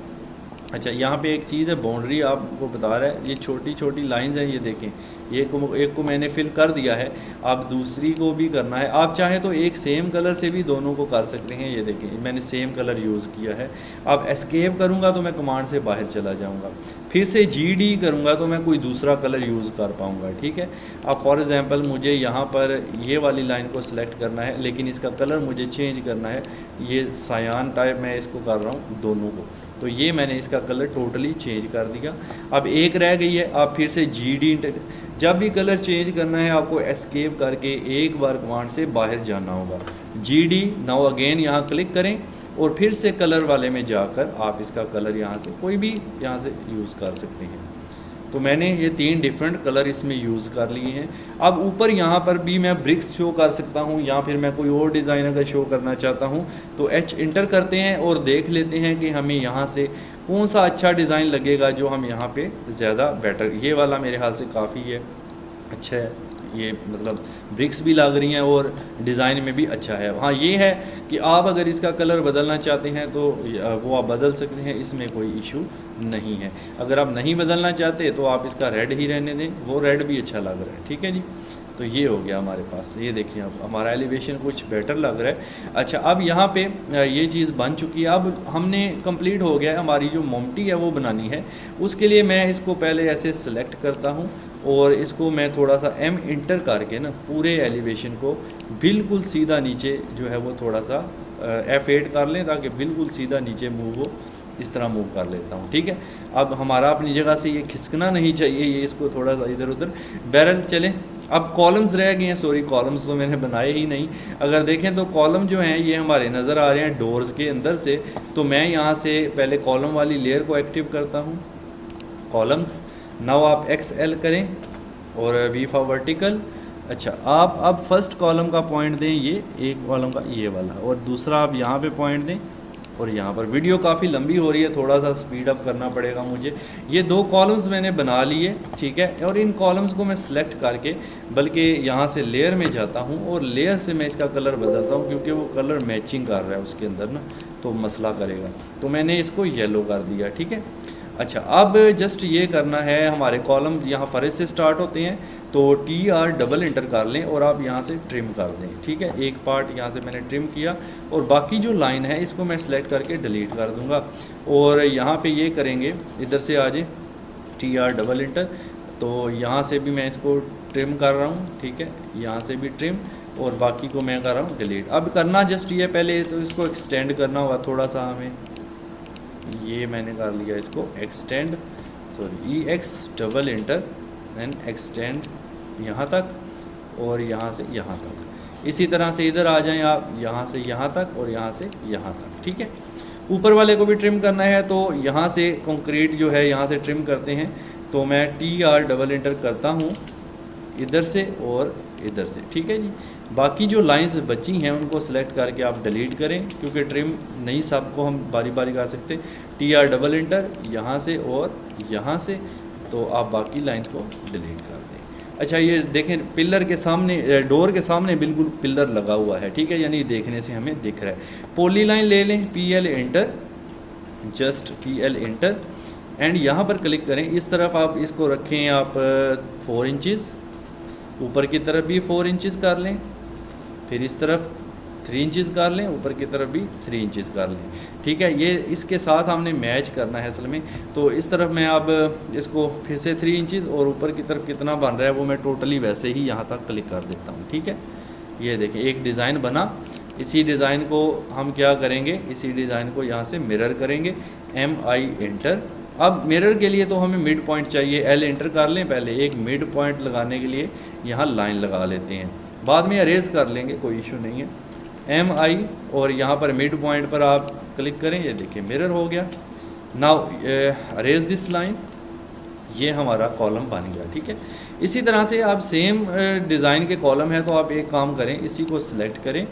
A: अच्छा, यहाँ पे एक चीज़ है, बाउंड्री आपको बता रहा है, ये छोटी छोटी लाइंस हैं, ये देखें, एक को मैंने फिल कर दिया है, आप दूसरी को भी करना है। आप चाहें तो एक सेम कलर से भी दोनों को कर सकते हैं, ये देखें मैंने सेम कलर यूज़ किया है। अब एस्केप करूँगा तो मैं कमांड से बाहर चला जाऊँगा, फिर से GD करूँगा तो मैं कोई दूसरा कलर यूज़ कर पाऊँगा, ठीक है। अब फॉर एग्ज़ाम्पल मुझे यहाँ पर ये वाली लाइन को सिलेक्ट करना है, लेकिन इसका कलर मुझे चेंज करना है, ये सायान टाइप मैं इसको कर रहा हूँ दोनों को, तो ये मैंने इसका कलर टोटली चेंज कर दिया। अब एक रह गई है, आप फिर से GD, जब भी कलर चेंज करना है आपको एस्केप करके एक बार कमांड से बाहर जाना होगा। GD, नाउ अगेन यहाँ क्लिक करें और फिर से कलर वाले में जाकर आप इसका कलर यहाँ से कोई भी यहाँ से यूज़ कर सकते हैं। तो मैंने ये 3 डिफरेंट कलर इसमें यूज़ कर लिए हैं। अब ऊपर यहाँ पर भी मैं ब्रिक्स शो कर सकता हूँ, या फिर मैं कोई और डिज़ाइन अगर शो करना चाहता हूँ तो एच इंटर करते हैं और देख लेते हैं कि हमें यहाँ से कौन सा अच्छा डिज़ाइन लगेगा जो हम यहाँ पे ज़्यादा बेटर। ये वाला मेरे ख्याल से काफ़ी है, अच्छा है, ये मतलब ब्रिक्स भी लग रही हैं और डिज़ाइन में भी अच्छा है। हाँ ये है कि आप अगर इसका कलर बदलना चाहते हैं तो वो आप बदल सकते हैं, इसमें कोई इशू नहीं है। अगर आप नहीं बदलना चाहते तो आप इसका रेड ही रहने दें, वो रेड भी अच्छा लग रहा है, ठीक है जी। तो ये हो गया हमारे पास, ये देखिए अब हमारा एलिवेशन कुछ बेटर लग रहा है। अच्छा अब यहाँ पे ये चीज़ बन चुकी है। अब हमने कंप्लीट हो गया है, हमारी जो मोमटी है वो बनानी है। उसके लिए मैं इसको पहले ऐसे सेलेक्ट करता हूँ और इसको मैं थोड़ा सा एम इंटर करके ना पूरे एलिवेशन को बिल्कुल सीधा नीचे जो है वो थोड़ा सा F8 कर लें ताकि बिल्कुल सीधा नीचे मूव हो, इस तरह मूव कर लेता हूँ, ठीक है। अब हमारा अपनी जगह से ये खिसकना नहीं चाहिए, ये इसको थोड़ा सा इधर उधर बैरल चले। अब कॉलम्स रह गए हैं, सॉरी कॉलम्स तो मैंने बनाए ही नहीं। अगर देखें तो कॉलम जो हैं ये हमारे नज़र आ रहे हैं डोर्स के अंदर से। तो मैं यहाँ से पहले कॉलम वाली लेयर को एक्टिव करता हूँ, कॉलम्स। नाउ आप XL करें और V फॉर वर्टिकल। अच्छा आप अब फर्स्ट कॉलम का पॉइंट दें, ये एक कॉलम का ये वाला, और दूसरा आप यहाँ पे पॉइंट दें और यहाँ पर। वीडियो काफ़ी लंबी हो रही है, थोड़ा सा स्पीड अप करना पड़ेगा मुझे। ये 2 कॉलम्स मैंने बना लिए, ठीक है। और इन कॉलम्स को मैं सिलेक्ट करके बल्कि यहाँ से लेयर में जाता हूँ और लेयर से मैं इसका कलर बदलता हूँ क्योंकि वो कलर मैचिंग कर रहा है उसके अंदर ना, तो मसला करेगा। तो मैंने इसको येलो कर दिया, ठीक है। अच्छा अब जस्ट ये करना है, हमारे कॉलम यहाँ फर्स्ट से स्टार्ट होते हैं तो TR डबल इंटर कर लें और आप यहाँ से ट्रिम कर दें, ठीक है। एक पार्ट यहाँ से मैंने ट्रिम किया और बाकी जो लाइन है इसको मैं सिलेक्ट करके डिलीट कर दूँगा। और यहाँ पे ये करेंगे, इधर से आ जाए TR डबल इंटर, तो यहाँ से भी मैं इसको ट्रिम कर रहा हूँ, ठीक है। यहाँ से भी ट्रिम और बाकी को मैं कर रहा हूँ डिलीट। अब करना जस्ट ये, पहले तो इसको एक्सटेंड करना होगा थोड़ा सा हमें, ये मैंने कर लिया इसको extend, sorry EX double enter then extend यहाँ तक और यहाँ से यहाँ तक। इसी तरह से इधर आ जाएं आप, यहाँ से यहाँ तक और यहाँ से यहाँ तक, ठीक है। ऊपर वाले को भी ट्रिम करना है तो यहाँ से कंक्रीट जो है यहाँ से ट्रिम करते हैं। तो मैं TR डबल इंटर करता हूँ इधर से और इधर से, ठीक है जी। बाकी जो लाइंस बची हैं उनको सेलेक्ट करके आप डिलीट करें क्योंकि ट्रिम नहीं सबको हम बारी बारी कर सकते। TR डबल इंटर यहाँ से और यहाँ से, तो आप बाकी लाइंस को डिलीट कर दें। अच्छा ये देखें पिलर के सामने, डोर के सामने बिल्कुल पिलर लगा हुआ है, ठीक है, यानी देखने से हमें दिख रहा है। पॉली लाइन ले लें, PL inter, just PL inter and यहाँ पर क्लिक करें। इस तरफ आप इसको रखें आप 4 इंचज़, ऊपर की तरफ भी 4 इंचज़ कर लें, फिर इस तरफ 3 इंचज़ कर लें, ऊपर की तरफ भी 3 इंचज़ कर लें, ठीक है। ये इसके साथ हमने मैच करना है असल में। तो इस तरफ मैं अब इसको फिर से 3 इंचज़ और ऊपर की तरफ कितना बन रहा है वो मैं टोटली वैसे ही यहाँ तक क्लिक कर देता हूँ, ठीक है। ये देखें एक डिज़ाइन बना। इसी डिज़ाइन को हम क्या करेंगे, इसी डिज़ाइन को यहाँ से मिरर करेंगे, MI इंटर। अब मिरर के लिए तो हमें मिड पॉइंट चाहिए, L इंटर कर लें। पहले एक मिड पॉइंट लगाने के लिए यहाँ लाइन लगा लेते हैं, बाद में अरेज कर लेंगे, कोई इशू नहीं है। MI और यहाँ पर मिड पॉइंट पर आप क्लिक करें, ये देखिए मिरर हो गया। नाउ अरेज दिस लाइन, ये हमारा कॉलम बन गया, ठीक है। इसी तरह से आप सेम डिज़ाइन के कॉलम है तो आप एक काम करें, इसी को सिलेक्ट करें,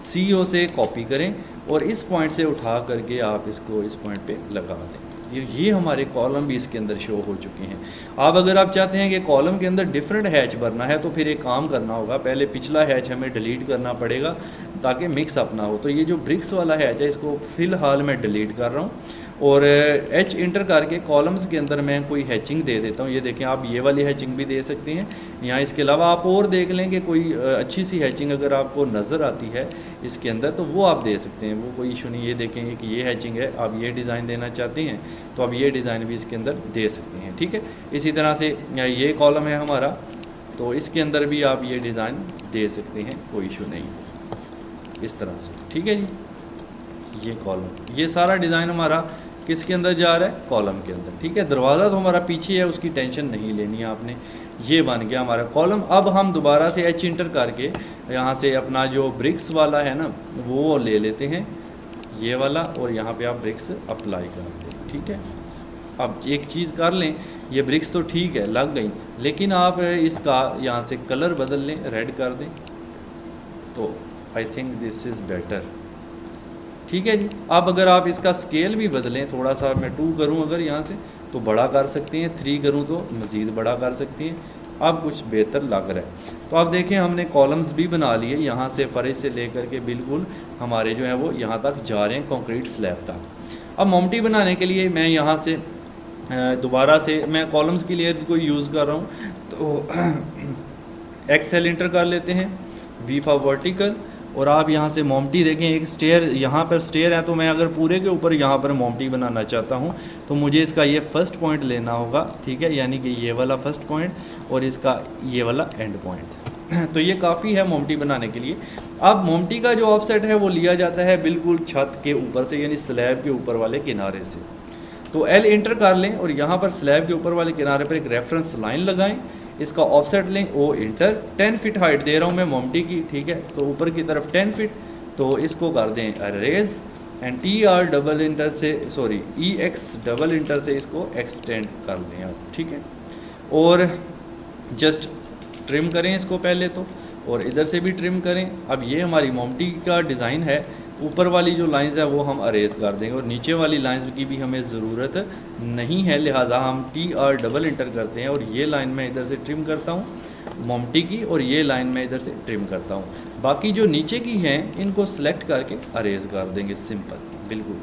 A: CO से कॉपी करें और इस पॉइंट से उठा करके आप इसको इस पॉइंट पे लगा दें। ये हमारे कॉलम भी इसके अंदर शो हो चुके हैं। अब अगर आप चाहते हैं कि कॉलम के अंदर डिफरेंट हैच भरना है तो फिर एक काम करना होगा, पहले पिछला हैच हमें डिलीट करना पड़ेगा ताकि मिक्स अप ना हो। तो ये जो ब्रिक्स वाला हैच है इसको फ़िलहाल मैं डिलीट कर रहा हूँ और H इंटर करके कॉलम्स के अंदर मैं कोई हैचिंग दे देता हूँ। ये देखें आप ये वाली हैचिंग भी दे सकते हैं यहाँ। इसके अलावा आप और देख लें कि कोई अच्छी सी हैचिंग अगर आपको नज़र आती है इसके अंदर तो वो आप दे सकते हैं, वो कोई इशू नहीं। ये देखेंगे कि ये हैचिंग है, आप ये डिज़ाइन देना चाहते हैं तो आप ये डिज़ाइन भी इसके अंदर दे सकते हैं, ठीक है। इसी तरह से ये कॉलम है हमारा तो इसके अंदर भी आप ये डिज़ाइन दे सकते हैं, कोई इशू नहीं, इस तरह से, ठीक है जी। ये कॉलम, ये सारा डिज़ाइन हमारा किसके अंदर जा रहा है, कॉलम के अंदर, ठीक है। दरवाज़ा तो हमारा पीछे है, उसकी टेंशन नहीं लेनी है आपने। ये बन गया हमारा कॉलम। अब हम दोबारा से H इंटर करके यहाँ से अपना जो ब्रिक्स वाला है ना वो ले लेते हैं, ये वाला, और यहाँ पे आप ब्रिक्स अप्लाई कर दें। ठीक है, अब एक चीज़ कर लें, ये ब्रिक्स तो ठीक है लग गई, लेकिन आप इसका यहाँ से कलर बदल लें, रेड कर दें, तो I think this is better. ठीक है जी। अब अगर आप इसका स्केल भी बदलें, थोड़ा सा मैं 2 करूँ अगर यहाँ से तो बड़ा कर सकते हैं, 3 करूँ तो मज़ीद बड़ा कर सकते हैं। अब कुछ बेहतर लग रहा है। तो आप देखें हमने कॉलम्स भी बना लिए, यहाँ से फर्श से लेकर के बिल्कुल हमारे जो है वो यहाँ तक जा रहे हैं कंक्रीट स्लैब तक। अब मोमटी बनाने के लिए मैं यहाँ से दोबारा से मैं कॉलम्स की लेयर्स को यूज़ कर रहा हूँ, तो एक्सेल इंटर कर लेते हैं, वी फॉर वर्टिकल, और आप यहाँ से मोमटी देखें, एक स्टेयर यहाँ पर स्टेयर है, तो मैं अगर पूरे के ऊपर यहाँ पर मोमटी बनाना चाहता हूँ तो मुझे इसका ये फर्स्ट पॉइंट लेना होगा। ठीक है, यानी कि ये वाला फर्स्ट पॉइंट और इसका ये वाला एंड पॉइंट। तो ये काफ़ी है मोमटी बनाने के लिए। अब मोमटी का जो ऑफसेट है वो लिया जाता है बिल्कुल छत के ऊपर से, यानी स्लैब के ऊपर वाले किनारे से। तो एल इंटर कर लें और यहाँ पर स्लैब के ऊपर वाले किनारे पर एक रेफरेंस लाइन लगाएं, इसका ऑफसेट लें, ओ इंटर, 10 फीट हाइट दे रहा हूँ मैं मोमटी की। ठीक है, तो ऊपर की तरफ 10 फीट, तो इसको कर दें arrays and TR double inter से EX डबल इंटर से इसको एक्सटेंड कर लें आप। ठीक है, और जस्ट ट्रिम करें इसको पहले तो, और इधर से भी ट्रिम करें। अब ये हमारी मोमटी का डिज़ाइन है, ऊपर वाली जो लाइंस है वो हम अरेज कर देंगे और नीचे वाली लाइंस की भी हमें ज़रूरत नहीं है, लिहाजा हम TR डबल इंटर करते हैं और ये लाइन मैं इधर से ट्रिम करता हूँ मोमटी की, और ये लाइन मैं इधर से ट्रिम करता हूँ। बाकी जो नीचे की हैं इनको सेलेक्ट करके अरेज कर देंगे, सिंपल बिल्कुल।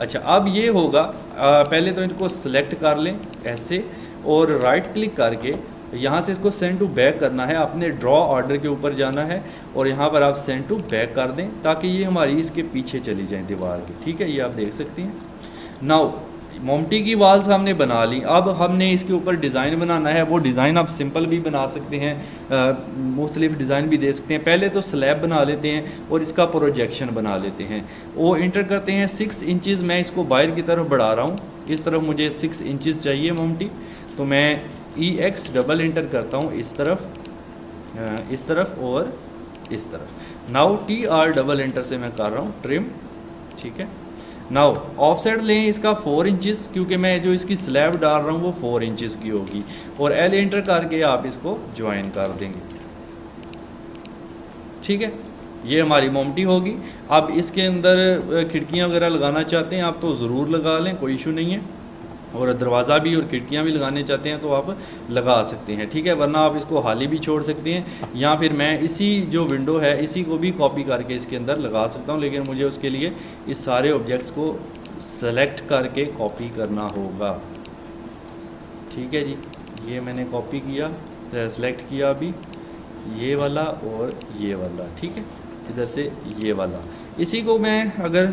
A: अच्छा, अब ये होगा, पहले तो इनको सेलेक्ट कर लें ऐसे, और राइट क्लिक करके यहाँ से इसको सेंड टू बैक करना है, अपने ड्रॉ ऑर्डर के ऊपर जाना है और यहाँ पर आप सेंड टू बैक कर दें ताकि ये हमारी इसके पीछे चली जाए दीवार की। ठीक है, ये आप देख सकती हैं। नाउ मोमटी की वाल्स हमने बना ली, अब हमने इसके ऊपर डिज़ाइन बनाना है। वो डिज़ाइन आप सिंपल भी बना सकते हैं, मुख्तलिफ डिज़ाइन भी दे सकते हैं। पहले तो स्लैब बना लेते हैं और इसका प्रोजेक्शन बना लेते हैं। वो इंटर करते हैं 6 इंचज़, मैं इसको बाहर की तरफ बढ़ा रहा हूँ, इस तरफ मुझे 6 इंचज़ चाहिए मोमटी, तो मैं EX डबल इंटर करता हूँ इस तरफ और इस तरफ। नाउ TR डबल इंटर से मैं कर रहा हूँ ट्रिम। ठीक है, नाउ ऑफसेट लें इसका 4 इंचज़, क्योंकि मैं जो इसकी स्लैब डाल रहा हूँ वो 4 इंचज़ की होगी, और L इंटर करके आप इसको ज्वाइन कर देंगे। ठीक है, ये हमारी मोमटी होगी। अब इसके अंदर खिड़कियाँ वगैरह लगाना चाहते हैं आप तो ज़रूर लगा लें, कोई इशू नहीं है, और दरवाज़ा भी और खिड़कियाँ भी लगाने चाहते हैं तो आप लगा सकते हैं। ठीक है, वरना आप इसको खाली भी छोड़ सकते हैं, या फिर मैं इसी जो विंडो है इसी को भी कॉपी करके इसके अंदर लगा सकता हूँ, लेकिन मुझे उसके लिए इस सारे ऑब्जेक्ट्स को सेलेक्ट करके कॉपी करना होगा। ठीक है जी, ये मैंने कॉपी किया, सेलेक्ट किया अभी ये वाला और ये वाला। ठीक है, इधर से ये वाला, इसी को मैं अगर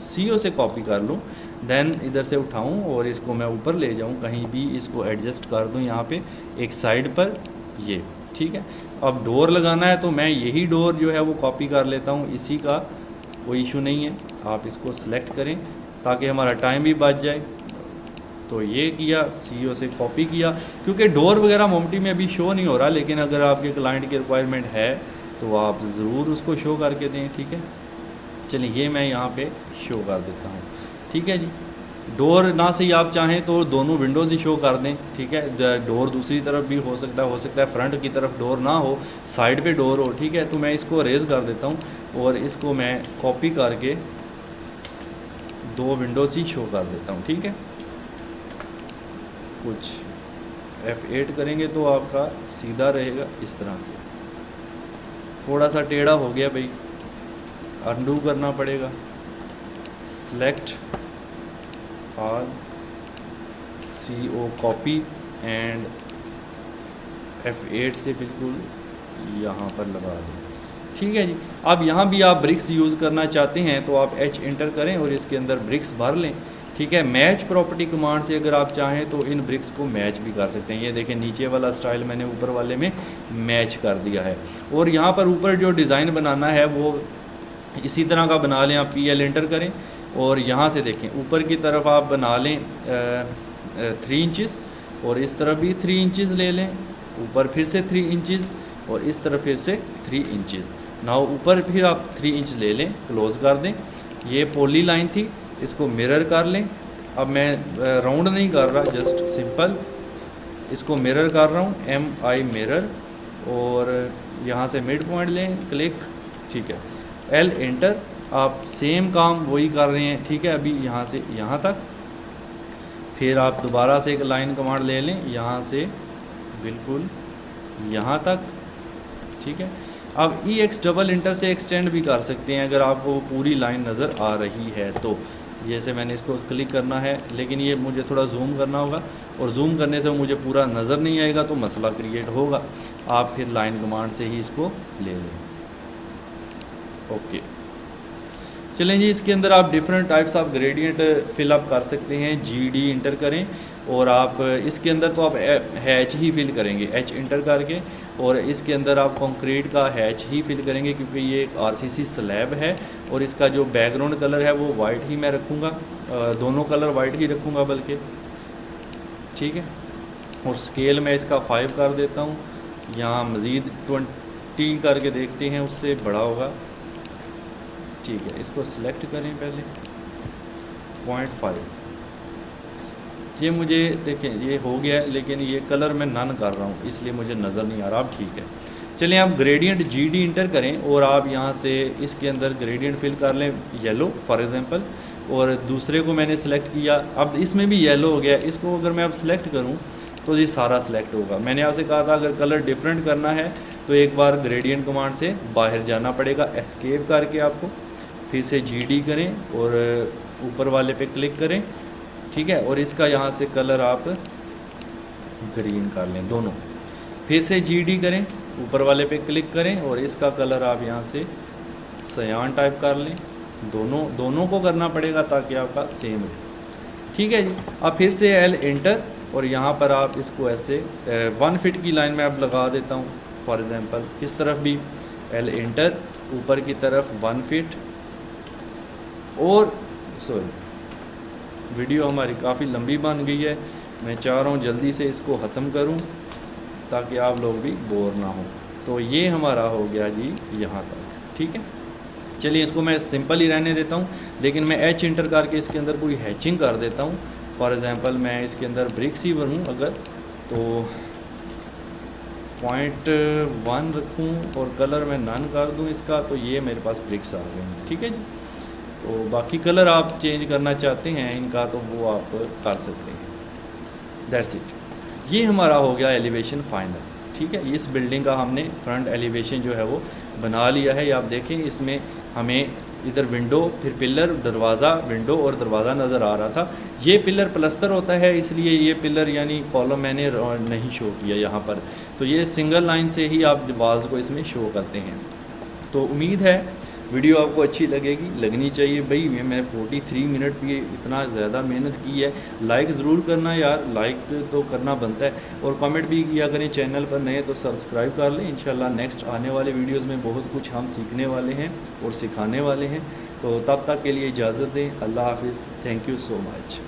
A: CO से कॉपी कर लूँ, देन इधर से उठाऊं और इसको मैं ऊपर ले जाऊं, कहीं भी इसको एडजस्ट कर दूं यहाँ पे एक साइड पर ये। ठीक है, अब डोर लगाना है तो मैं यही डोर जो है वो कॉपी कर लेता हूँ, इसी का कोई इशू नहीं है। आप इसको सिलेक्ट करें ताकि हमारा टाइम भी बच जाए। तो ये किया, CO से कॉपी किया, क्योंकि डोर वगैरह मोमटी में अभी शो नहीं हो रहा, लेकिन अगर आपके क्लाइंट की रिक्वायरमेंट है तो आप ज़रूर उसको शो करके दें। ठीक है, चलिए ये मैं यहाँ पे शो कर देता हूँ। ठीक है जी, डोर ना सही आप चाहें तो दोनों विंडोज़ ही शो कर दें। ठीक है, डोर दूसरी तरफ भी हो सकता है फ्रंट की तरफ डोर ना हो, साइड पे डोर हो। ठीक है, तो मैं इसको रेज कर देता हूँ और इसको मैं कॉपी करके 2 विंडोज़ ही शो कर देता हूँ। ठीक है, कुछ F8 करेंगे तो आपका सीधा रहेगा इस तरह से। थोड़ा सा टेढ़ा हो गया भाई, अनडू करना पड़ेगा। सेलेक्ट और CO कॉपी एंड F8 से बिल्कुल यहाँ पर लगा दें। ठीक है जी, अब यहाँ भी आप ब्रिक्स यूज़ करना चाहते हैं तो आप H इंटर करें और इसके अंदर ब्रिक्स भर लें। ठीक है, मैच प्रॉपर्टी कमांड से अगर आप चाहें तो इन ब्रिक्स को मैच भी कर सकते हैं। ये देखें, नीचे वाला स्टाइल मैंने ऊपर वाले में मैच कर दिया है, और यहाँ पर ऊपर जो डिज़ाइन बनाना है वो इसी तरह का बना लें। आप PL इंटर करें और यहाँ से देखें ऊपर की तरफ आप बना लें 3 इंचज़, और इस तरफ भी 3 इंचज़ ले लें, ऊपर फिर से 3 इंचज़ और इस तरफ फिर से 3 इंचज़। ना ऊपर फिर आप 3 इंच ले लें, क्लोज़ कर दें। ये पॉली लाइन थी, इसको मिरर कर लें। अब मैं राउंड नहीं कर रहा, जस्ट सिंपल इसको मिरर कर रहा हूँ, MI मिरर, और यहाँ से मिड पॉइंट लें, क्लिक, ठीक है, L एंटर। आप सेम काम वही कर रहे हैं, ठीक है, अभी यहाँ से यहाँ तक। फिर आप दोबारा से एक लाइन कमांड ले लें, यहाँ से बिल्कुल यहाँ तक, ठीक है। अब EX डबल इंटर से एक्सटेंड भी कर सकते हैं अगर आपको पूरी लाइन नज़र आ रही है तो। जैसे मैंने इसको क्लिक करना है, लेकिन ये मुझे थोड़ा जूम करना होगा, और जूम करने से मुझे पूरा नज़र नहीं आएगा तो मसला क्रिएट होगा। आप फिर लाइन कमांड से ही इसको ले लें। ओके, चलें जी, इसके अंदर आप different types of gradient fill up कर सकते हैं। GD इंटर करें, और आप इसके अंदर तो आप हैच ही फिल करेंगे, H इंटर करके, और इसके अंदर आप कंक्रीट का हैच ही फिल करेंगे क्योंकि ये एक RCC स्लैब है, और इसका जो बैकग्राउंड कलर है वो वाइट ही मैं रखूँगा, दोनों कलर वाइट ही रखूँगा बल्कि, ठीक है। और स्केल मैं इसका 5 कर देता हूँ, यहाँ मज़ीद 20 करके देखते हैं, उससे बड़ा होगा, ठीक है। इसको सिलेक्ट करें पहले 0.5, ये मुझे देखें ये हो गया है, लेकिन ये कलर मैं नन कर रहा हूँ इसलिए मुझे नज़र नहीं आ रहा। अब ठीक है, चलिए आप ग्रेडियंट GD इंटर करें, और आप यहाँ से इसके अंदर ग्रेडियंट फिल कर लें, येलो फॉर एग्जांपल, और दूसरे को मैंने सेलेक्ट किया, अब इसमें भी येलो हो गया। इसको अगर मैं अब सेलेक्ट करूँ तो ये सारा सेलेक्ट होगा। मैंने आपसे कहा था अगर कलर डिफरेंट करना है तो एक बार ग्रेडियंट कमांड से बाहर जाना पड़ेगा, एस्केप करके आपको, फिर से GD करें और ऊपर वाले पे क्लिक करें, ठीक है, और इसका यहाँ से कलर आप ग्रीन कर लें दोनों। फिर से GD करें, ऊपर वाले पे क्लिक करें, और इसका कलर आप यहाँ से सयान टाइप कर लें। दोनों को करना पड़ेगा ताकि आपका सेम रहे, ठीक है जी। अब फिर से L एंटर, और यहाँ पर आप इसको ऐसे 1 फीट की लाइन में अब लगा देता हूँ फॉर एग्जांपल। इस तरफ भी L एंटर, ऊपर की तरफ 1 फीट, और सॉरी वीडियो हमारी काफ़ी लंबी बन गई है, मैं चाह रहा हूँ जल्दी से इसको ख़त्म करूँ ताकि आप लोग भी बोर ना हो। तो ये हमारा हो गया जी यहाँ तक, ठीक है। चलिए इसको मैं सिंपल ही रहने देता हूँ, लेकिन मैं H इंटर करके इसके अंदर कोई हैचिंग कर देता हूँ। फॉर एग्ज़ाम्पल मैं इसके अंदर ब्रिक्स ही भरूँ अगर, तो 0.1 रखूँ और कलर मैं नन कर दूँ इसका, तो ये मेरे पास ब्रिक्स आ गए हैं, ठीक है जी। तो बाकी कलर आप चेंज करना चाहते हैं इनका तो वो आप कर सकते हैं, दैट्स इट। ये हमारा हो गया एलिवेशन फाइनल, ठीक है। इस बिल्डिंग का हमने फ्रंट एलिवेशन जो है वो बना लिया है। ये आप देखें, इसमें हमें इधर विंडो, फिर पिलर, दरवाज़ा, विंडो और दरवाज़ा नज़र आ रहा था। ये पिलर प्लस्तर होता है, इसलिए ये पिलर यानी कॉलम मैंने नहीं शो किया यहाँ पर, तो ये सिंगल लाइन से ही आप वॉल्स को इसमें शो करते हैं। तो उम्मीद है वीडियो आपको अच्छी लगनी चाहिए। भाई मैंने 43 मिनट भी इतना ज़्यादा मेहनत की है, लाइक ज़रूर करना यार, लाइक तो करना बनता है, और कमेंट भी किया करें। चैनल पर नए तो सब्सक्राइब कर लें। इंशाल्लाह नेक्स्ट आने वाले वीडियोस में बहुत कुछ हम सीखने वाले हैं और सिखाने वाले हैं। तो तब तक के लिए इजाज़त दें, अल्लाह हाफिज़, थैंक यू सो मच।